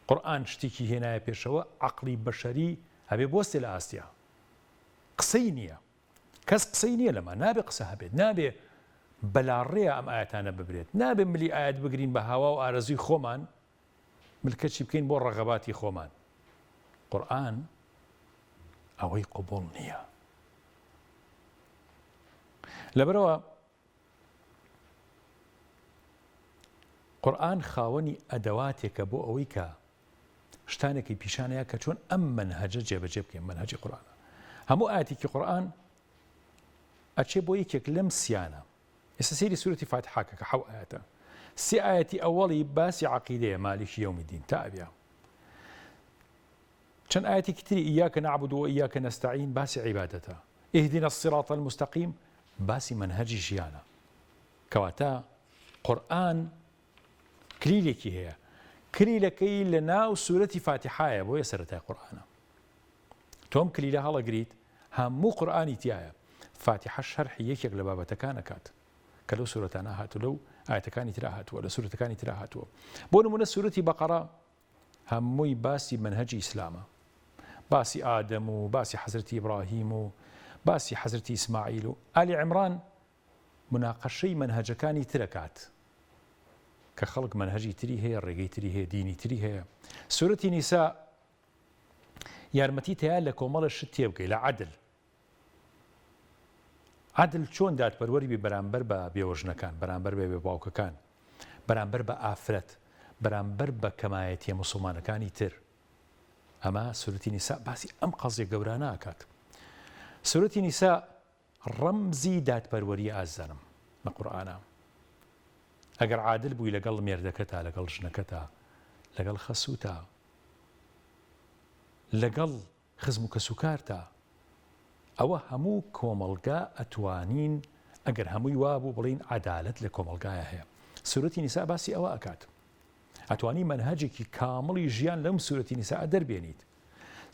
قورئان شتێکی هێنایە پێشەوە عەقڵی بەشەری هەبێ بۆستێ لە ئاستیا قسەی نییە کەس قسەی نییە لەمە نابێ قسە هەبێت نابێ بەلاڕێە ئەم ئاەتانە ببرێت نابێ ملی ئاەت بگرین بە هاوا و ئارەزوی خۆمان ملکەچی بکەین بۆ ڕەغەباتی خۆمان قورئان ئەوەی قبوڵ نییە لەبەرەوە قورئان خاوەنی ئەدەواتێکە بۆ ئەوەی کە شتانێکی پیشانەیە کە چۆن ئەم منهەجە جێبەجێ بکەین منهەجی قورئانە هەموو ئاەتێکی قورئان ئەچێ بۆ یەکێک لەم سیانە ئێستا سەیری سوورەتی فاتحاکە کە حەو ئاەتە سێ ئاەتی ئەوەڵی باسی عەقیدەیە مالیکی یەومیدین تا ئەبیا چەند ئاەتێکی تری ئیاکە نەعبود و ئیاکە نەستەعین باسی عیبادەتە ئیهدینا الصراط المستقیم باسی منهەجی ژیانە کەواتە قورئان کلیلێکی هەیە کلیلەکەی لە ناو سوورەتی فاتحایە بۆیە سەرەتای قورئانە تۆم کلیلە هەڵەگریت هەموو قورئانی تایە فاتحە شەرحی یەکێک لە بابەتەکان ئەکات کە لەو سوورەتانە هاتووە لەو ئاەتەکانی ترا هاتووە لە سوورەتەکانی ترا هاتووە بۆ نمونە سوورەتی بەقەرە هەمووی باسی منهەجی ئیسلامە باسی ئادەم و باسی حەزرەتی ئیبراهیم و باسی حەزرەتی ئیسماعیل و ئالی عیمران مناقەشەی منهەجەکانی ترەکات کە خەڵک منهەجی تری هەیە ڕێگەی تری هەیە دینی تری هەیە سوورەتی نیسا یارمەتی تەیە لە کۆمەڵە شت تێبگەی لە عەدل چۆن دادپەروەری بێ بەرامبەر بە بێوەژنەکان بەرامبەر بە بێباوکەکان بەرامبەر بە ئافرەت بەرامبەر بە کەمایەتیە موسڵمانەکانی تر ئەمە سوورەتی نیسا باسی ئەم قەزیە گەورانە ئاکات سوورەتی نیسا ڕەمزی دادپەروەری ئازارم لە قورئانە ئەگەر عادل بووی لەگەڵ مێردەکەتە لەگەڵ ژنەکەتە لەگەڵ خەسووتە لەگەڵ خزم و کەسوکارتە ئەوە هەموو کۆمەڵگا ئەتوانین ئەگەر هەمووی وابوو بڵین عەدالەت لە کۆمەڵگایە هەیە سوورەتی نیسا باسی ئەوە ئەکات ئەتوانی منهەجێکی کامڵی ژیان لەم سوورەتی نیسا دەربێنیت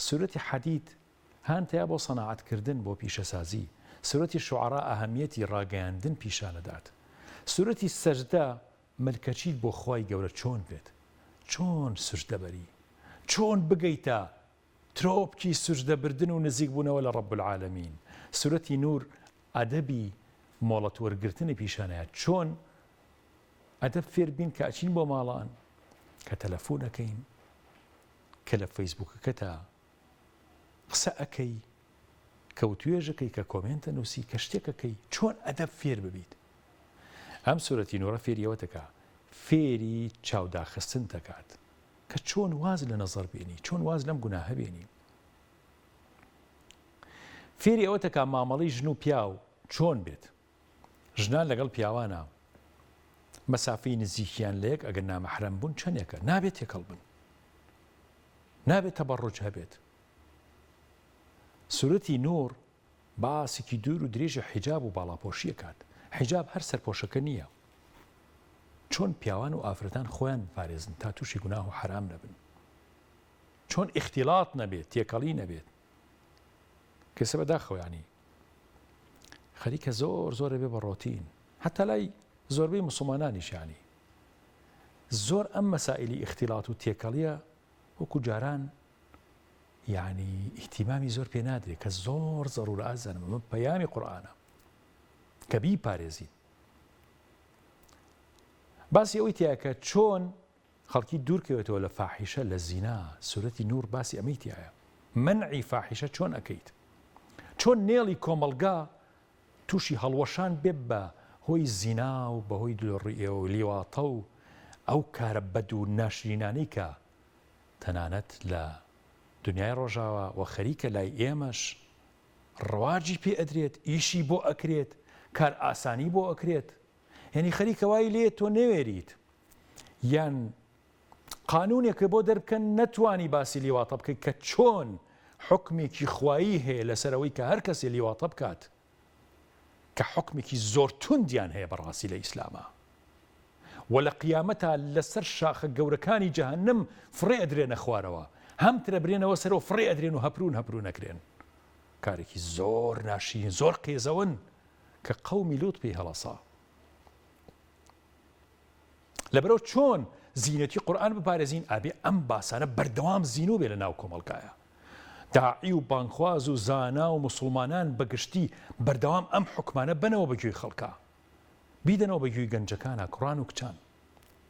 سوورەتی حەدید هانتەیە بۆ سەناعەتکردن بۆ پیشەسازی سوورەتی شوعەرا ئەهەمیەتی ڕاگەیاندن پیشانەدات سوورەتی سەجدە ملکەچیت بۆ خوای گەورە چۆن بێت چۆن سوجدەبەری چۆن بگەیتە ترۆپکی سوجدەبردن و نزیک بوونەوە لە ڕەب العالەمین سوورەتی نور ئەدەبی مۆڵەت وەرگرتنی پیشانەیە چۆن ئەدەب فێر بین کە ئەچین بۆ ماڵان کە تەلەفۆن ئەەکەین کە لە فەیسبووکەکەتە قسە ئەەکەی کەوتوێژەکەی کە کۆمنتە نووسی کە شتێکەکەی چۆن ئەدەب فێر ببیت ئەم سوورەتی نورە فێریەوە دەکا فێری چاوداخستن دەکات کە چۆن واز لە نەزەر بێنی چۆن واز لەم گوناهە بێنی فێری ئەوە تەکا مامەڵی ژن و پیا و چۆن بێت ژنان لەگەڵ پیاوانە مەسافەی نزیکیان لەیەک ئەگەر نامەحرەم بوون چەندێکە نابێت تێکەڵ بن نابێت تەبەڕوج هەبێت سورەتی نور باسێکی دوور و درێژە حیجاب و باڵاپۆشیە کات حیجاب هەر سەرپۆشەکە نییە چۆن پیاوان و ئافرەتان خۆیان بپارێزن تا تووشی گوناه و حرام نەبن چۆن اختیلاط نەبێت تێکەڵی نەبێت کەسە بەداخەوەیانی خەریکە زۆر بێ بە ڕۆتین حتا لای زۆربەی موسڵمانانیشیانی زۆر ئەم مەسائلی اختیلاط و تێکەڵیە وەکو جاران یعنی ئیهتیمامی زۆر پێ نادرێت کە زۆر زەڕورە ئازانم ئەمە پەیامی قورئانە کە بیپارێزین باسی ئەوەی تایە کە چۆن خەڵکی دوورکەوێتەوە لە فاحیشە لە زینا سورەتی نور باسی ئەمەی تایە منعی فاحیشە چۆن ئەکەیت چۆن نێڵی کۆمەلگا تووشی هەڵوەشان بێ بە هۆی زینا و بەهۆی دڵڕیە و لیواتە و ئەو کارە بەد و ناشرینانەی کە تەنانەت لە دنیای ڕۆژاوە و خەریکە لای ئێمەش ڕواجی پێ ئەدرێت ئیشی بۆ ئەکرێت کار ئاسانی بۆ ئەکرێت یعنی خەریکە وای لێ تۆ نەوێریت یان قانونێکە بۆ دەربکەن نەتوانی باسی لیواتە بکەیت کە چۆن حکمێکی خوایی هەیە لەسەرەوەی کە هەر کەسێ لیواتە بکات کە حکمێکی زۆر توندیان هەیە بەڕاستی لە ئیسلامە و لە قیامەتە لەسەر شاخە گەورەکانی جەهەنەم فڕێ ئەدرێنە خوارەوە هەم ترە برێنەوە سەرەوە فڕێ ئەدرێن و هەپرون نەکرێن کارێکی زۆر ناشرین زۆر قێزەون کە قەومی لوت پێی هەڵەسا لەبەرەوە چۆن زینەتی قورئان بپارێزین ئابێ ئەم باسانە بەردەوام زینوو بێ لە ناو کۆمەڵگایە داعی و بانخواز و زانا و مسلمانان بەگشتی بەردەوام ئەم حکمانە بنەوە بەگوێی خەڵکە بیدەنەوە بەگوێی گەنجەکانە کوڕان و کچان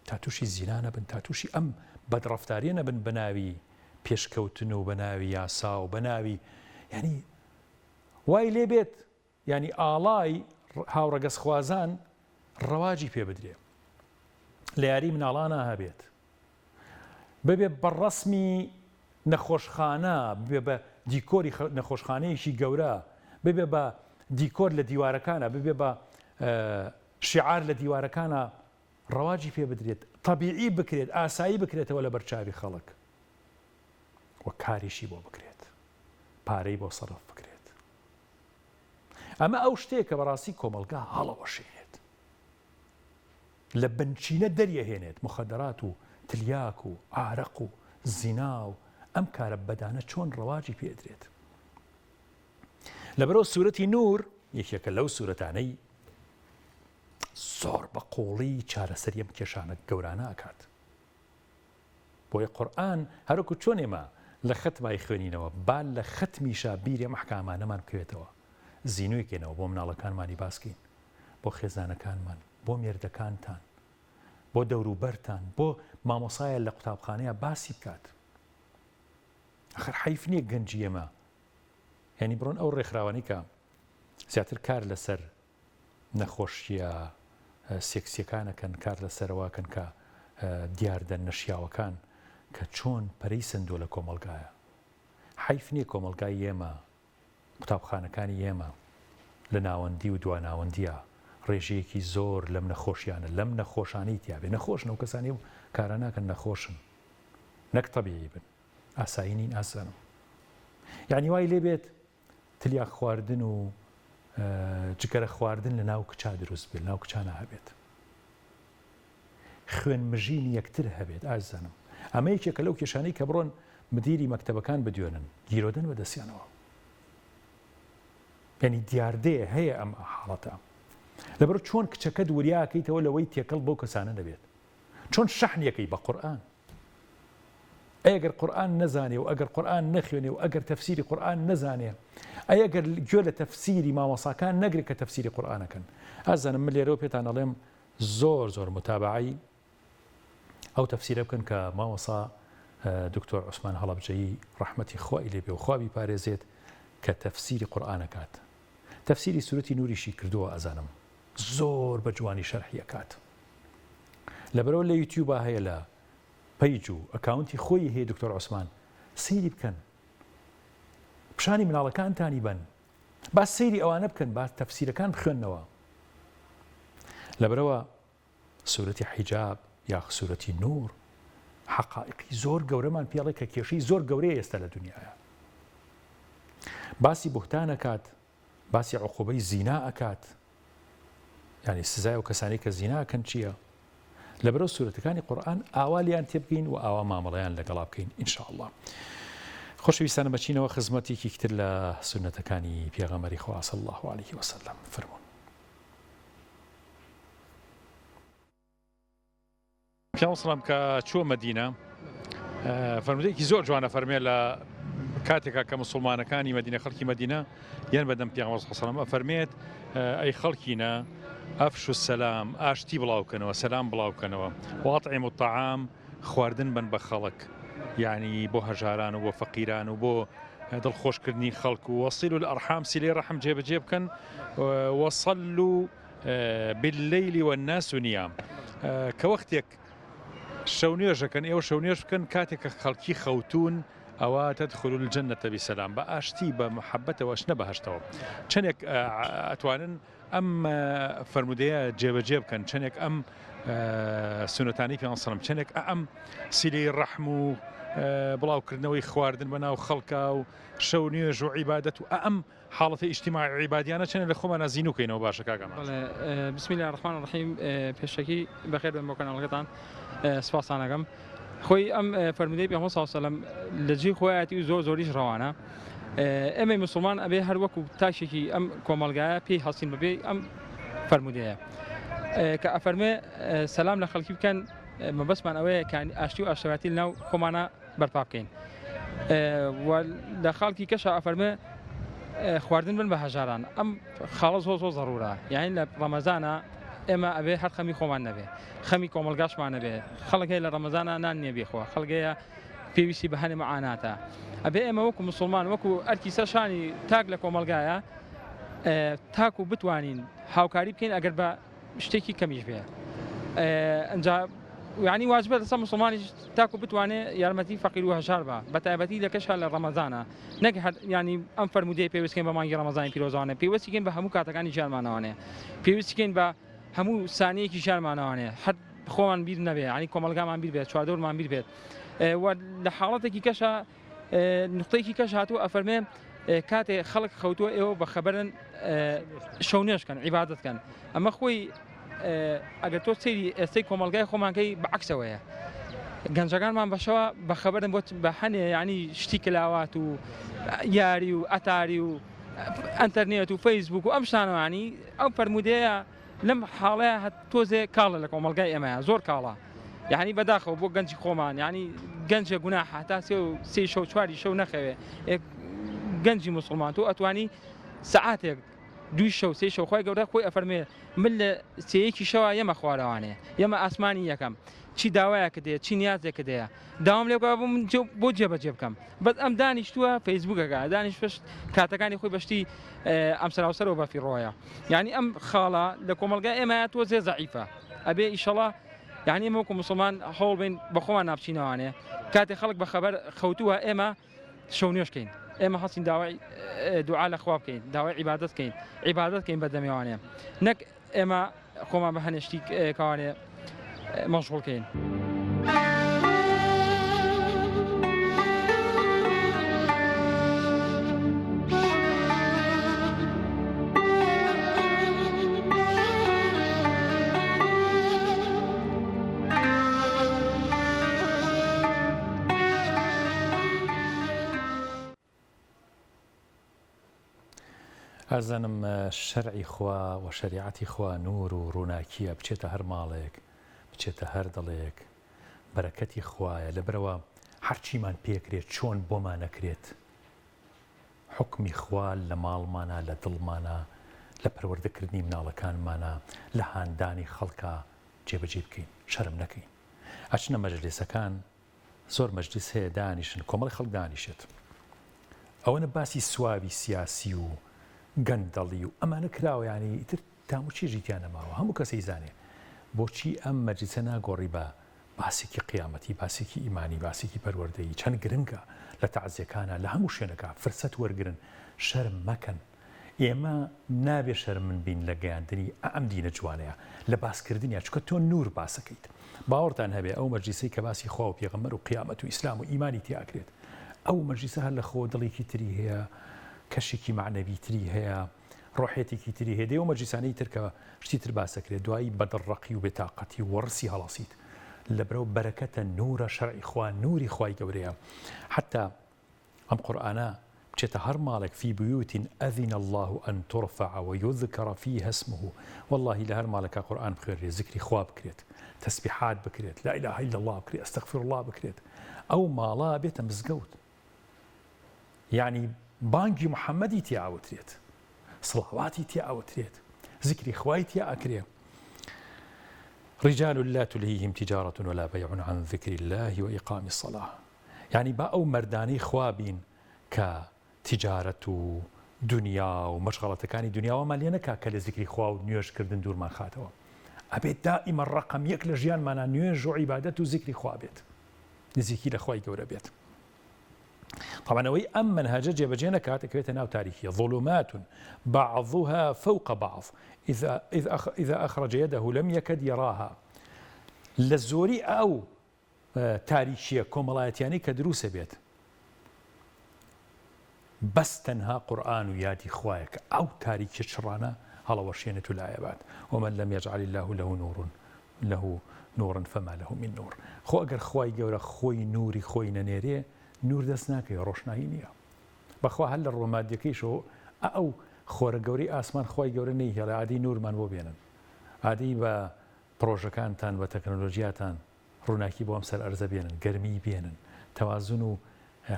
تا تووشی زینا نەبن تا تووشی ئەم بەدڕەفتاریە نەبن بەناوی پێشکەوتن و بەناوی یاسا و بەناوی ینی وای لێ بێت ینی ئاڵای هاوڕەگەز خوازان ڕەواجی پێ بدرێ لە یاری مناڵانە هەبێت ببێ بە ڕەسمی نەخۆشخانە ببێ بە دیکۆری نەخۆشخانەیەکی گەورە ببێ بە دیکۆر لە دیوارەکانە ببێ بە شیعار لە دیوارەکانە ڕەواجی پێ بدرێت طەبیعی بکرێت ئاسایی بکرێتەوە لە بەرچاوی خەڵک وە کاریشی بۆ بکرێت پارەی بۆ سەرف بکرێت ئەمە ئەو شتێکە بەڕاستی کۆمەلگا هەڵەوەشێنێت لە بنچینە دەریەهێنێت مخەدەرات و تلیاک و ئارەق و زینا و ئەم کارە بەدانە چۆن ڕەواجی پێدرێت لەبەرەوە سورەتی نور یەکێکە لەو سورەتانەی زۆر بە قوڵی چارەسەری ئەم کێشانە گەورانە ئەکات بۆیە قورئان هەروەکو چۆن ئێمە لە ختمای خوێنینەوە با لە ختمیشە بیری ئەم ئەحکامانەمان بکەوێتەوە زینوویەکێنەوە بۆ مناڵەکانمانی باسکەین بۆ خێزانەکانمان بۆ مێردەکانتان بۆ دەوروبەرتان بۆ مامۆسایە لە قوتابخانەیە باسی بکات ئەخر حەیف نییە گەنجی ئێمە یعنی بڕۆن ئەو ڕێکخراوانی کە زیاتر کار لەسەر نەخۆشیە سێکسیەکانەکەن کار لەسەرەوەکەن کە دیاردەن نەشیاوەکان کە چۆن پەرەی سندووە لە کۆمەلگایە حەیف نییە کۆمەلگای ئێمە قوتابخانەکانی ئێمە لە ناوەندی و دواناوەندیە ڕێژەیەکی زۆر لەم نەخۆشیانە لەم نەخۆشانەی تیاابێ نەخۆشن و کەسانی و کارە ناکەن نەخۆشن نەک تەبیعی بن ئاسایی نین ئاسانم یعنی وای لێ بێت تلیاک خواردن و جگەرە خواردن لە ناو کچا دروست بێت ناو کچانە هەبێت خوێن مژینی یەکتر هەبێت ئازانم ئەمە یەکێکە لەو کێشانەی کە بڕۆن مدیری مەکتەبەکان بدوێنن گیرۆدەن بەدەستیانەوە یعنی دیاردەیە هەیە ئەم حاڵەتە لەبەر چۆن کچەکەت وریاکەیتەوە لەوەی تێکەڵ بەو کەسانە دەبێت چۆن شەحنیەکەی بە قورئان ئەگەر قورئان نەزانێ و ئەگەر قورئان نەخوێنێ و ئەگەر تەفسیری قورئان نەزانێ ئەگەر گوێ لە تەفسیری مامۆساکان نەگرێت کە تەفسیری قورئانەکەن ئازانم من لێرەوە پێتان ئەڵێم زۆر متابعی ئەو تەفسیرە بکەن کە مامۆسا دکتۆر عوسمان هەڵەبجەیی ڕەحمەتی خوای لێ بێ و خوا بیپارێزێت کە تەفسیری قورئانەکات تەفسیری سورەتی نوریشی کردووە ئەزانم زۆر بە جوانی شەرحی ئەکات لەبەرەوە لە یوتیوبە هەیە لە پەیج و ئەکاونتی خۆی هەیە دکتۆر عوسمان سەیری بکەن پیشانی مناڵەکانتانی بن با سەیری ئەوانە بکەن، با تەفسیرەکان بخوێننەوە. لەبەرەوە سوورەتی حیجاب یا سوورەتی نور حقائقی زۆر گەورەمان پێڵێ کە کێشەی زۆر گەورەیە ئێستا لە دنیاە. باسی بوهتان ئەکات، باسی عقوبەی زینا ئەکات، یعنی سزای و کەسانی کە زینا ئەکەن چییە؟ لەبەرەوە سوورەتەکانی قورئان ئاوا لیان تێ بکەین و ئاوا مامەڵەیان لەگەڵا بکەین ئینشاءالله. خۆشەویستانە بەچینەوە خزمەتێکی کتر لە سونەتەکانی پێغەمبەری خوا صلی الله علیه وسلم فەرموون. پیان سلام کە چووە مەدینە فەرمودەیەکی زۆر جوانە فەرمێ لە کاتێکا کە موسڵمانەکانی مەدینە خەڵکی مەدینە یان بەدەم پیامبەر صلی الله علیه وسلم فەرمێت ئەی خەڵکینە ئەفشوا السەلام، ئاشتی بڵاو بکەنەوە، سەلام بڵاو بکەنەوە، وەطعیموا الطعام، خواردن بن بە خەڵک، یعنی بۆ هەژاران و بۆ فەقیران و بۆ دڵخۆشکردنی خەڵک و وەصیلوا الئەرحام، سیلەی ڕەحم جێبەجێ بکەن، وەصەلوا باللەیل والناس نیام، کە وەختێک شەو نوێژەکەن ئێوە شەو نوێژ بکەن کاتێک کە خەڵکی خەوتون ئەوە تەدخلوا الجەنە بسەلام، بە ئاشتی بە محەبەتەوەش نە بەهەشتەوە. چەندێک ئەتوانن ئەم فەرمودەیە جێبەجێ بکەن، چەندێک ئەم سونەتانی پێغەمبەر صلی الله علیه و چەندێک ئەم سیلەی ڕەحم و بڵاوکردنەوەی خواردن بەناو خەڵکا و شەو نوێژ و عیبادەت و ئەم حاڵەتە ئیجتیماعی عیبادیانە چەندێک لە خۆمان نازینوکەینەوە باشە کاکەمان. بسم الله الرحمن الرحیم، پێشەکی بەخێر بن بۆ کەناڵەکەتان، سپاسان دەکەم. خۆی ئەم فەرمودەی پێغەمبەر صلی الله علیه و سلم لە جێی خۆیەتی و زۆریش ڕەوانە. ئێمەی موسڵمان ئەبێ هەر وەکو تاشێکی ئەم کۆمەڵگایە پێی هەڵسین بەبێ ئەم فەرمودەیە کە ئەفەرمێ سەلام لە خەڵکی بکەن، مەبەستمان ئەوەیە کە ئاشتی و ئاشتەواتی لەناو خۆمانە بەرپا بکەین. لە خەڵکی کەشە ئەفەرمێ خواردن بن بە هەژاران، ئەم خاڵە زۆر ضرورە، یعنی لە ڕەمەزانە ئێمە ئەبێ هەر خەمی خۆمان نەبێ، خەمی کۆمەلگاشمان نەبێ. خەڵک لە ڕەمەزانە نان نییە بێخۆ، خەڵگەیە پێویستی بە هەنێ مەعاناتە. ئەبێ ئێمە وەکو مسڵمان وەکو ئەرکی سەرشانی تاک لە کۆمەلگایە تاکو بتوانین هاوکاری بکەین ئەگەر بە شتێکی کەمیش بێ. ئەنجا یعنی واجبە لەسەر مسڵمانیش تاکو بتوانێت یارمەتی فەقیر و هەژار بە بەتایبەتی لە کەشە لە ڕەمەزانە، نەک ینی ئەم فەرمودەی پێویستکەین بە مانگی ڕەمەزانی پیرۆزانە، پێویستیکەین بە هەموو کاتەکانی ژیانمانەوەنێ، پێویستیکەین بە هەموو سانەیەکی ژیانمانەوەنێ، هەر خۆمان بیر نەبێ، ینی کۆمەلگامان بیر بێت، چواردەورمان بیر بێت. لە حاڵەتێکی کەشە نقطەیەکی کەش هاتووە ئەفەرمێ کاتێ خەڵک خەوتووە ئێوە بە خەبەرن شەو نوێژکەن، عیبادەتکەن. ئەمە خۆی ئەگەر تۆ سەیری ئێستەی کۆمەلگای خۆمانکەی بەعەکسەوەیە، گەنجەکانمان بەشەوە بە خەبەرن بە هەنێ ینی شتی کلاوات و یاری و ئەتاری و ئەنتەرنێت و فەیسبوک و ئەم شتانەوانی ئەو فەرمودەیە لەم حاڵەیە تۆزێ کاڵە لە کۆمەلگای ئێمەیە، زۆر کاڵە، یعنی بەداخەوە بۆ گەنجی خۆمان، ینی گەنجە گوناحە تا سێ شەو چواری شەو نەخەوێ. گەنجی مسڵمان تۆ ئەتوانی سەعاتێک دوی شەو سێ شەو خۆی گەورە خۆی ئەفەرمێ من لە سێیەکی شەوە یەمە خوارەوانێ، یەمە ئاسمانی یەکەم، چی داوایەکە دێت، چی نیازێکە دەیە، داوام لێ من بۆ جێبەجێ بکەم. بەس ئەم دانیشتووە فەیسبوکەکە دانیش پشت کاتەکانی خۆی بەشتی ئەم سەراوسەرەوە بەفی ڕۆیە. یعنی ئەم خاڵە لە کۆمەلگای ئێمە تۆ زێ زەعیفە، ئەبێ ئیشەڵا یعنی ئێمە وەکو مسڵمان هەوڵ بین بە خۆمان نابچینەوانێ، کاتێک خەڵک بە خەبەر خەوتووە ئێمە شەو نوێژکەین، ئێمە هەستین داوای دوعا لە خوا بکەین، داوای عیبادەتکەین، عیبادەتکەین بەدەمێوانێ، نەک ئێمە خۆمان بە هەنێشتی کەوانێ مەشغوڵکەین. ئازانم شەرعی خوا و شەریعەتی خوا نور و ڕووناکیە، بچێتە هەر ماڵێک، بچێتە هەر دڵێک، بەرەکەتی خوایە. لەبەرەوە هەرچیمان پێکرێت چۆن بۆمان نەکرێت، حکمی خوا لە ماڵمانە، لە دڵمانە، لە پەروەردەکردنی مناڵەکانمانە، لە هاندانی خەڵکە جێبەجێ بکەین، شەرم نەکەین. ئەچنە مەجلیسەکان، زۆر مەجلیس هەیە دانیشن، کۆمەڵی خەڵک دانیشێت، ئەوەنە باسی سواوی سیاسی و گەندەڵی و ئەمانە کراوە، ینی ئیتر تاموچێژی تیان نەماوە، هەموو کەسەی زانێ. بۆچی ئەم مەجلیسە ناگۆڕی بە باسێکی قیامەتی، باسێکی ئیمانی، باسێکی پەروەردەیی؟ چەند گرنگە لە تەعزیەکانە، لە هەموو شوێنەکە فرسەت وەرگرن، شەرم مەکەن. ئێمە نابێ شەرمن بین لە گەیاندنی ئەم دینە جوانەیە لە باسکردنیە چکە تۆ نور باسەکەیت باوەڕتان هەبێ ئەو مەجلیسەی کە باسی خوا و پێغەمبەر و قیامەت و ئیسلام و ئیمانی تیاکرێت ئەو مەجلیسە هەر لە خۆ دڵێکی تری هەیە کەشێکی معنەوی تری هەیە ڕۆحێتێکی تری هەیە دێ و مەجلیسانەی ترکە شتی تر باسەکرێت دوایی بەدڵڕەقی و بێتاقەتی و وەڕسی هەڵەسیت لەبرەو بەرەکەتە نورە شەرعی خوا نوری خوای گەورەیە حتى ئەم قورئانە بچێتە هەر ماڵێک في بيوت أذن الله أن ترفع ويذكر فيها اسمه والله لە هەر ماڵێکە قورئان بخوێنرێ ذکری خوا بکرێت تسبیحات بکرێت لا إله إلا الله بکرێت استغفر الله بکرێت ئەو ماڵا بێتە مزگەوت یعنی بانگی محەممەدی تیاوترێت سڵاواتی تیاوترێت ذکری خوای تیا ئەکرێ رجال لا تلهيهم تجارة ولا بيع عن ذكر الله وإقام الصلاة يعني با أو مرداني خوابين كتجارة دنيا ومشغلتكاني دنيا وما لينكا كالذكر خوا ونيوش كردن دور ما خاتوا أبيت دائما الرقم يكل جيان مانا نيوش وعبادته ذكر خوا بيت نزيكي لخواي قورا بيت طبعا وي أم منهج جيبجينا كاتك ناو تاريخية ظلمات بعضها فوق بعض إذا أخرج يده لم يكد يراها للزوري أو تاريخية كوملايتياني كدروس بيت بس تنها قرآن ويادي خوايك أو تاريخ شرانا هلا ورشينة الآيات ومن لم يجعل الله له نورا فما له من نور خو أجر خواي جورا خوي نوري خوي ننيري نور دەستناکە ڕۆشنایی نییە بەخوا هەل لە ڕۆمادیەکەیشەوە ئەو خۆرە گەوری ئاسمان خۆی گەورە نەی هێڵە عادی نورمان بۆ بێنن عادی بە پرۆژەکانتان بە تەکنۆلۆژیاتان ڕووناکی بۆ ئەم سەر ئەرزە بێنن گەرمی بێنن تەوازن و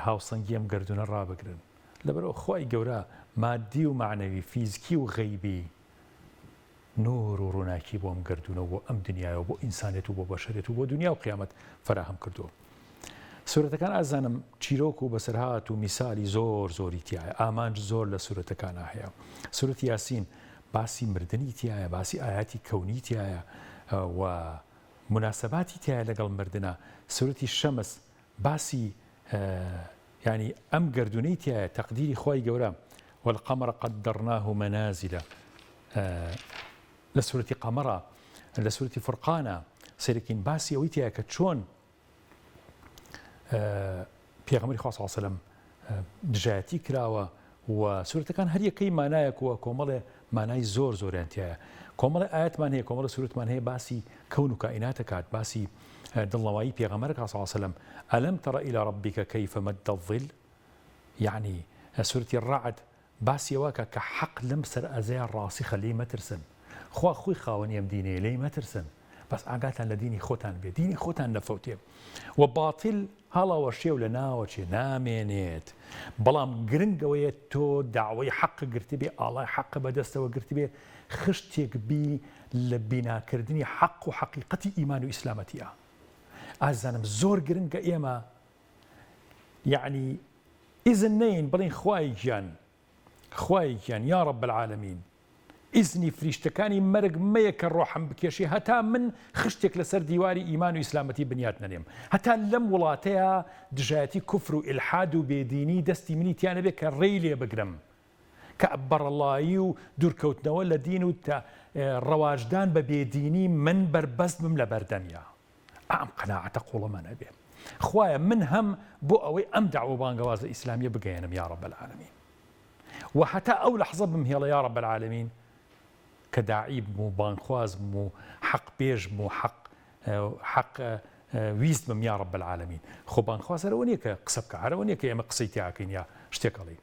هاوسەنگی ئەم گردونە ڕابگرن لەبەرەوە خۆی گەورە مادی و معنەوی فیزیکی و غەیبی نور و ڕووناکی بۆ ئەم گردونە بۆ ئەم دنیاەوە بۆ ئینسانێت و بۆ بەشەرێت و بۆ دنیا و قیامەت فراهم کردووە سورەتەکان ئازانم چیرۆک و بەسەرهات و میسالی زۆری تایە ئامانج زۆر لە سورەتەکانە هەیە سورەتی یاسین باسی مردنی تایە باسی ئاياتی کەونی تایە و مناسباتی تایە لەگەڵ مردنە سورەتی شەمس باسی يعني ئەم گردونەی تایە تەقدیری خۆی گەورە والقمر قدرناه منازل لە سورەتی قەمەرە لە سورەتی فورقانە سەرەکین باسی ئەوەی تایە کە چۆن پێغەمبەری خوا صلی الله علیه و سلم دژایەتی کراوە و سورەتەکان هەر یەکەی مانایەکەوە کۆمەڵێ مانای زۆریان تایە کۆمەڵێ ئاەتمان هەیە کۆمەڵێ سورەتمان هەیە باسی کەون و کائینات دەکات باسی دڵنەوایی پێغەمبەرەکە صلی الله علیه و سلم ئەلەم تەڕ إلی ربک کەیف مد الظل یعنی سورەتی الرعد باسی ئەوەکە کە حەق لەم سەر ئەزەیە ڕاسیخە لێی مەترسن خوا خۆی خاوەنی ئەم دینەیە لێی مەترسن بەس ئاگاتان لە دینی خۆتان بێ دینی خۆتان نەفەوتێ و باتیل هەڵاوە شێو لە ناوەچێ نامێنێت بەڵام گرنگەوەیە تۆ داوای حەق گرتی بێ ئاڵای حەق بەدەستەوە گرتی بێ خشتێک بی لە بیناکردنی حەق و حەقیقەتی ئیمان و ئیسلامەتیە ئازانم زۆر گرنگە ئێمە یعنی ئیزن نەین بڵین خوای گیان یا رب العالمین ئیزنی فریشتەکانی مەرگ مەیە کە ڕۆحم بکێشی هەتا من خشتێک لەسەر دیواری ئیمان و ئیسلامەتی بنیات نەنێم هەتا لەم وڵاتەیە دژایەتی کوفر و ئیلحاد و بێدینی دەستی منی تیانە بێ کە ڕێی لێ بگرم کە بەڕەڵایی و دوورکەوتنەوە لە دین و ڕەواژدان بە بێدینی من بربەست بم لە بەردەمیا ئەم قەناعەتە قوڵەمە نەبێ خوایە من هەم بۆ ئەوەی ئەم داوە بانگەوازە ئیسلامیە بگەێنم یا رب العالمین و هەتا ئەو لەحظە بمهێڵە یا رب العالمین کە داعی بم و بانخواز بم و حەق پێش بم و حەق ویست بم یا رب العالمین خۆ بانخواز هەرەوە نییە کە قسە بکە هەرەوە نییە کە ئێمە قسەی تیاکەین یا شتێکەڵی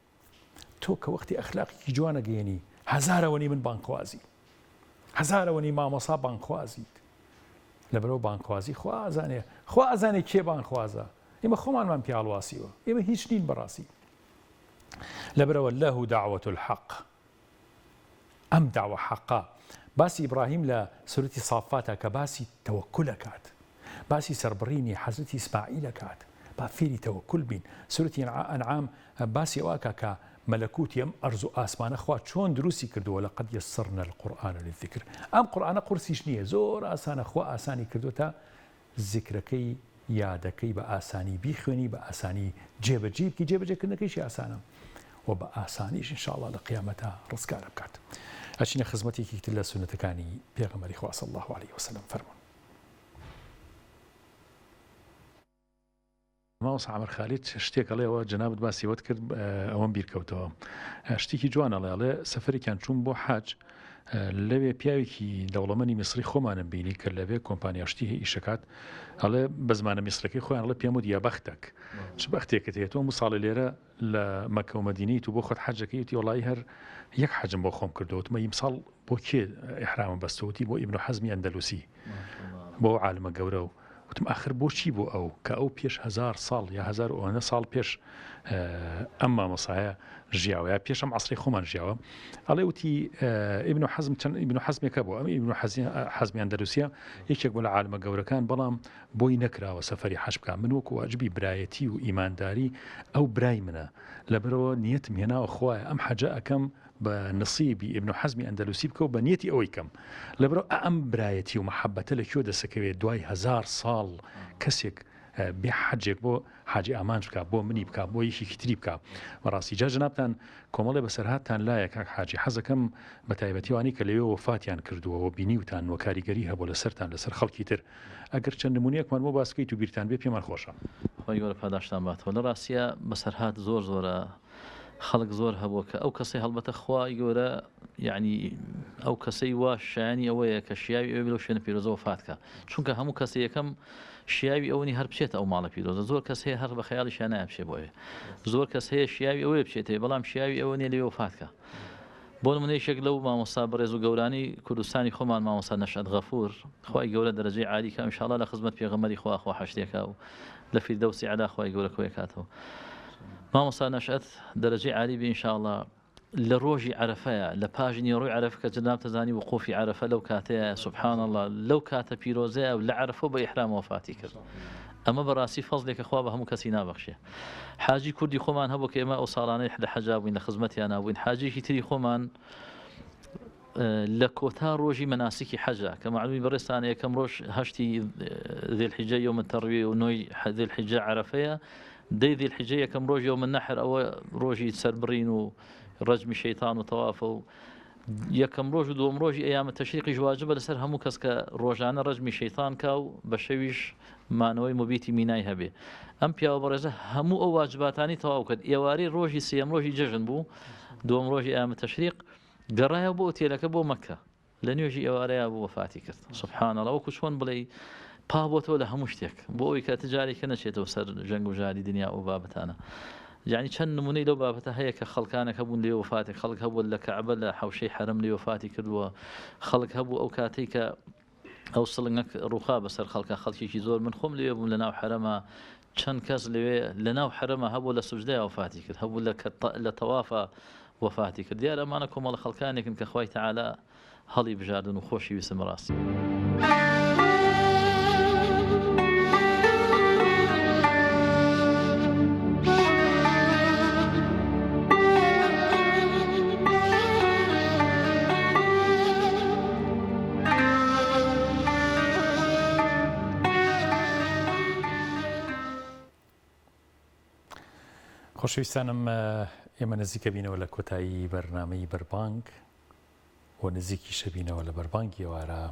تۆ کە وەختی ئەخلاقێکی جوانە گەیەنی هەزارەوەنی من بانخوازی هەزارەوەنی مامۆسا بانخوازیت لەبەرەوە بانخوازی خوا ئەزانێ کێ بانخوازە ئێمە خۆمانمان پیاڵواسیوە ئێمە هیچ نین بەڕاستی لەبەرەوە له دعوة الحق ئەم داوە حەقا باسی ئیبراهیم لە سورەتی سافاتە کە باسی تەوەکل ئەکات باسی سەربڕینی حەزرەتی ئیسماعیل ئەکات با فێری تەوەکل بین سورەتی ئەنعام باسی ئەوەکە کە مەلەکوتی ئەم ئەرز و ئاسمانە خوا چۆن دروستی کردووە لەقەد یەسەرنا القورئان للذکر ئەم قورئانە قورسیش نییە زۆر ئاسانە خوا ئاسانی کردوتە ذکرەکەی یادەکەی بە ئاسانی بیخوێنی بە ئاسانی جێبەجێ بکەی جێبەجێکردنەکەیشی ئاسانە و بە ئاسانیش ئینشاءڵڵا لە قیامەتە ڕزگارە بکات. ئەچینە خزمەتێکی تر لە سونەتەکانی پێغەمبەری خوا صلی الله علیه وسلم فەرموون. ماوەسا عەمەر خالید شتێک ئەڵێەوە جەنابەت باسیوەت کرد ئەوەم بیرکەوتەوە. شتێکی جوان ئەڵێ سەفەرێکیان چوون بۆ حەج لەوێ پیاوێکی دەوڵەمەندی میسری خۆمانم بینی کە لەوێ کۆمپانیا شتی ئیشەکات ئەڵێ بە زمانە میسرەکەی خۆیان ئەڵێ پێم وت یا بەختەک چ بەختێکت هەیە تۆ ساڵی لێرە لە مەکە و مەدینەیت و بۆ خۆت حەجەکەی وتی وەڵی هەر یەک حەجم بۆ خۆم کردەوە وتمە ئیمساڵ بۆ کێ ئیحرامم بەستەوتی بۆ ئیبن حەزمی ئەندەلوسی بۆ عالمە گەورە و وتم آخر بۆچی بۆ ئەو کە ئەو پێش 1000 ساڵ یا 1000 ساڵ پێش ئەم مامۆسایە ژیاوە پێش ئەم عەسری خۆمان ژیاوە ئەڵێ وتی ئیبن حەزم چەند ئیبن حەزمێکە بۆ ئەم ئیبن حەزمی ئەندەلوسیە یەکێک بۆ لە عالمە گەورەکان بەڵام بۆی نەکراوە سەفەری حەج بکات من وەکو واجبی برایەتی و ئیمانداری ئەو برای منە لەبەرەوە نیەتم هێناوە خوایە ئەم حەجە ئەکەم بە نصیبی ئیبن حەزمی ئەندەلوسی بکە و بە نیەتی ئەوەی کەم لەبەرەوە ئەم برایەتی و مەحەبەتە لەکوێ دەسەکەوێت دوای 1000 ساڵ کەسێک بێ حەجێک بۆ حاجی ئامانج بکە بۆ منی بکە بۆ یەکێکی تری بکە بەڕاستی جا جەنابتان کۆمەڵێ بەسەرهاتان لایە کاک حاجی حەزەکەم بە تایبەتیوانی کە لەوێ وفاتیان کردووە و بینیوتان و کاریگەری هەبوو لەسەرتان لەسەر خەڵکی تر ئەگەر چەند نمونەیەکمان بۆ باسکەیت و بیرتان بێ پێمان خۆشە. خۆی گەورە پاداشتان باتەوە لە ڕاستیە بەسەرهات زۆرە خەڵک زۆر هەبووە کە ئەو کەسەی هەڵبەتە خوای گەورە یعنی ئەو کەسەی وا شایانی ئەوەیە کە شیاوی ئەوێ لەو شوێنە پیرۆزە وفاتکە چونکە هەموو کەسە یەکەم شیاوی ئەوەی هەر بچێت ئەو ماڵە پیرۆزە زۆر کەس هەیە هەر بە خەیاڵیشیان نایە بچێ بۆیە زۆر کەس هەیە شیاوی ئەوەیە بچێتێ بەڵام شیاوی ئەوە نێ لەوێ وفاتکە بۆ نمونەیەکێک لەو مامۆستا بەڕێز و گەورانی کوردستانی خۆمان مامۆستا نەشەت غەفور خوای گەورە دەرەجەی عالی کە ئینشاءڵڵا لە خزمەت پێغەمبەری خوا حەشتێکا و لە فیردەوسی عەلا خوای گەورە کۆی کاتەوە مامۆستا نەشەت دەرەجەی عالی بێ ئینشاءڵڵا لە ڕۆژی عەرەفەیە لە پاژنی ڕۆی عەرەفە کە جەناب تەزانی وقوفی عەرەفە لەو کاتەیە سوبحان الله لەو کاتە پیرۆزەیە و لە عەرەفە بە ئیحرام وفاتی کرد ئەمە بەڕاستی فەزلێکە خوا بە هەموو کەسی نابەخشێ حاجی کوردی خۆمان هەبوو کە ئێمە ئەو ساڵانەی لە حەجا بووین لە خزمەتیان نابووین حاجێکی تری خۆمان لە کۆتا ڕۆژی مەناسکی حەجا کە معلومی بەڕێستانە یەکەم ڕۆژ هەشتی ذیلحیجە یۆمە تەڕویە و نۆی ذیلحیجە عەرەفەیە دەی ذیلحیجە یەکەم ڕۆژ یۆمە نەحر ئەوە ڕۆژی سەربڕین و ڕەجمی شەیتان و تەوافە و یەکەم ڕۆژ و دووەم ڕۆژی ئەیامە تەشریقیش واجبە لەسەر هەموو کەس کە ڕۆژانە ڕەجمی شەیتان کا و بە شەویش مانەوەی مبیتی مینای هەبێ ئەم پیاوە بەڕێزە هەموو ئەو واجباتانی تەواو کرد ئێوارەی ڕۆژی سێم ڕۆژی جەژن بوو دووەم ڕۆژی ئەیامە تەشریق گەڕایە بۆ ئۆتێلەکە بۆ مەککە لە نوێژی ئێوارەیە بۆ وفاتی کرد سبحان الله وەکو چۆن بڵێ پا بۆتەوە لە هەموو شتێک بۆ ئەوی کە تجارێکە نەچێتەوە سەر ژەنگ و ژاری دنیا و بابەتانە یعنی چەند نمونەی لەو بابەتە هەیە کە خەڵکانێک هەبوون لێ وفاتێک خەڵک هەبوو لە کەعبە لە حەوشەی حەرەم لێ وفاتی کردووە خەڵک هەبوو ئەو کاتەی کە ئەو سڵنگەک ڕووخا بەسەر خەڵکە خەڵکێکی زۆر من خۆم لێ بووم لە ناو حرەمە چەند کەس لەوێ لە ناو حرەمە هەبوو لە سوجدەیە وفاتی کرد هەبوو لە تەوافە وفاتی کرد دیارە ئەمانە کۆمەڵە خەڵکانێکن کە خوای تەعالا هەڵی بژاردن و خۆشی ویسم ڕاستی خۆشەویستانم ئێمە نزیکە بینەوە لە کۆتایی بەرنامەی بەربانگ و نزیکی شەبینەوە لە بەربانگی ئێوارە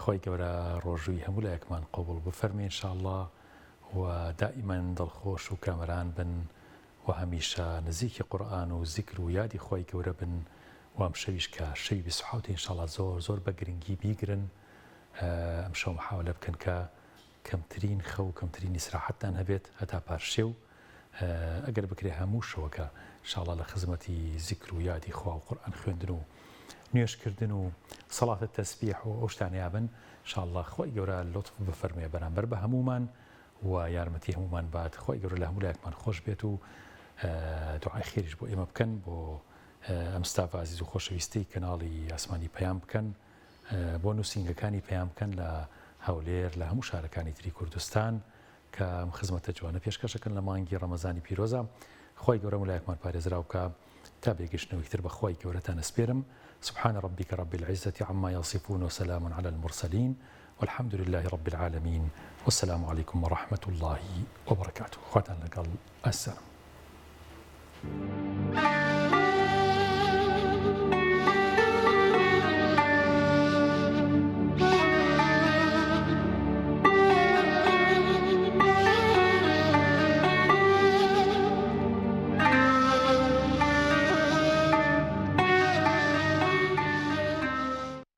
خۆی گەورە ڕۆژووی هەموو لایەکمان قبوڵ بفەرمێ ئینشاءالله و دائیمەن دڵخۆش و کامەران بن و هەمیشە نزیکی قورئان و زیکر و یادی خۆی گەورە بن و ئەم شەویش کە شەوی 27 ئینشاءالله زۆر بە گرنگی بیگرن ئەم شەو محاولە بکەن کە کەمترین خەو و کەمترین ئیسراحەتتان هەبێت هەتا پاشێ و ئەگەر بکرێ هەموو شەوەکە ئینشاءالله لە خزمەتی زیکر و یادی خوا و قورئان خوێندن و نوێشکردن و سەڵاتە تەسبیح و ئەو شتانەیە بن ئینشاءالله خۆی گەورە لطف بفەرمێ بەرامبەر بە هەمومان و یارمەتی هەمومان بات خۆی گەورە لە هەموو لایەکمان خۆش بێت و دوعای خێریش بۆ ئێمە بکەن بۆ ئەم ستاف عزیز و خۆشەویستەی کەناڵی ئاسمانی پەیام بکەن بۆ نووسینگەکانی پەیام بکەن لە هەولێر لە هەموو شارەکانی تری کوردستان کە ئەم خزمەتە جوانە پێشکەشەکەن لە مانگی ڕەمەزانی پیرۆزە خۆی گەورە مولایەکمان پارێزراو بکە تا بێگەشتنەوەی تر بە خۆی گەورەتان ئەسپێرم سبحان ربك رب العزة عما يصفون وسلام على المرسلين والحمد لله رب العالمين والسلام عليكم ورحمة الله وبركاته خواتان لقال السلام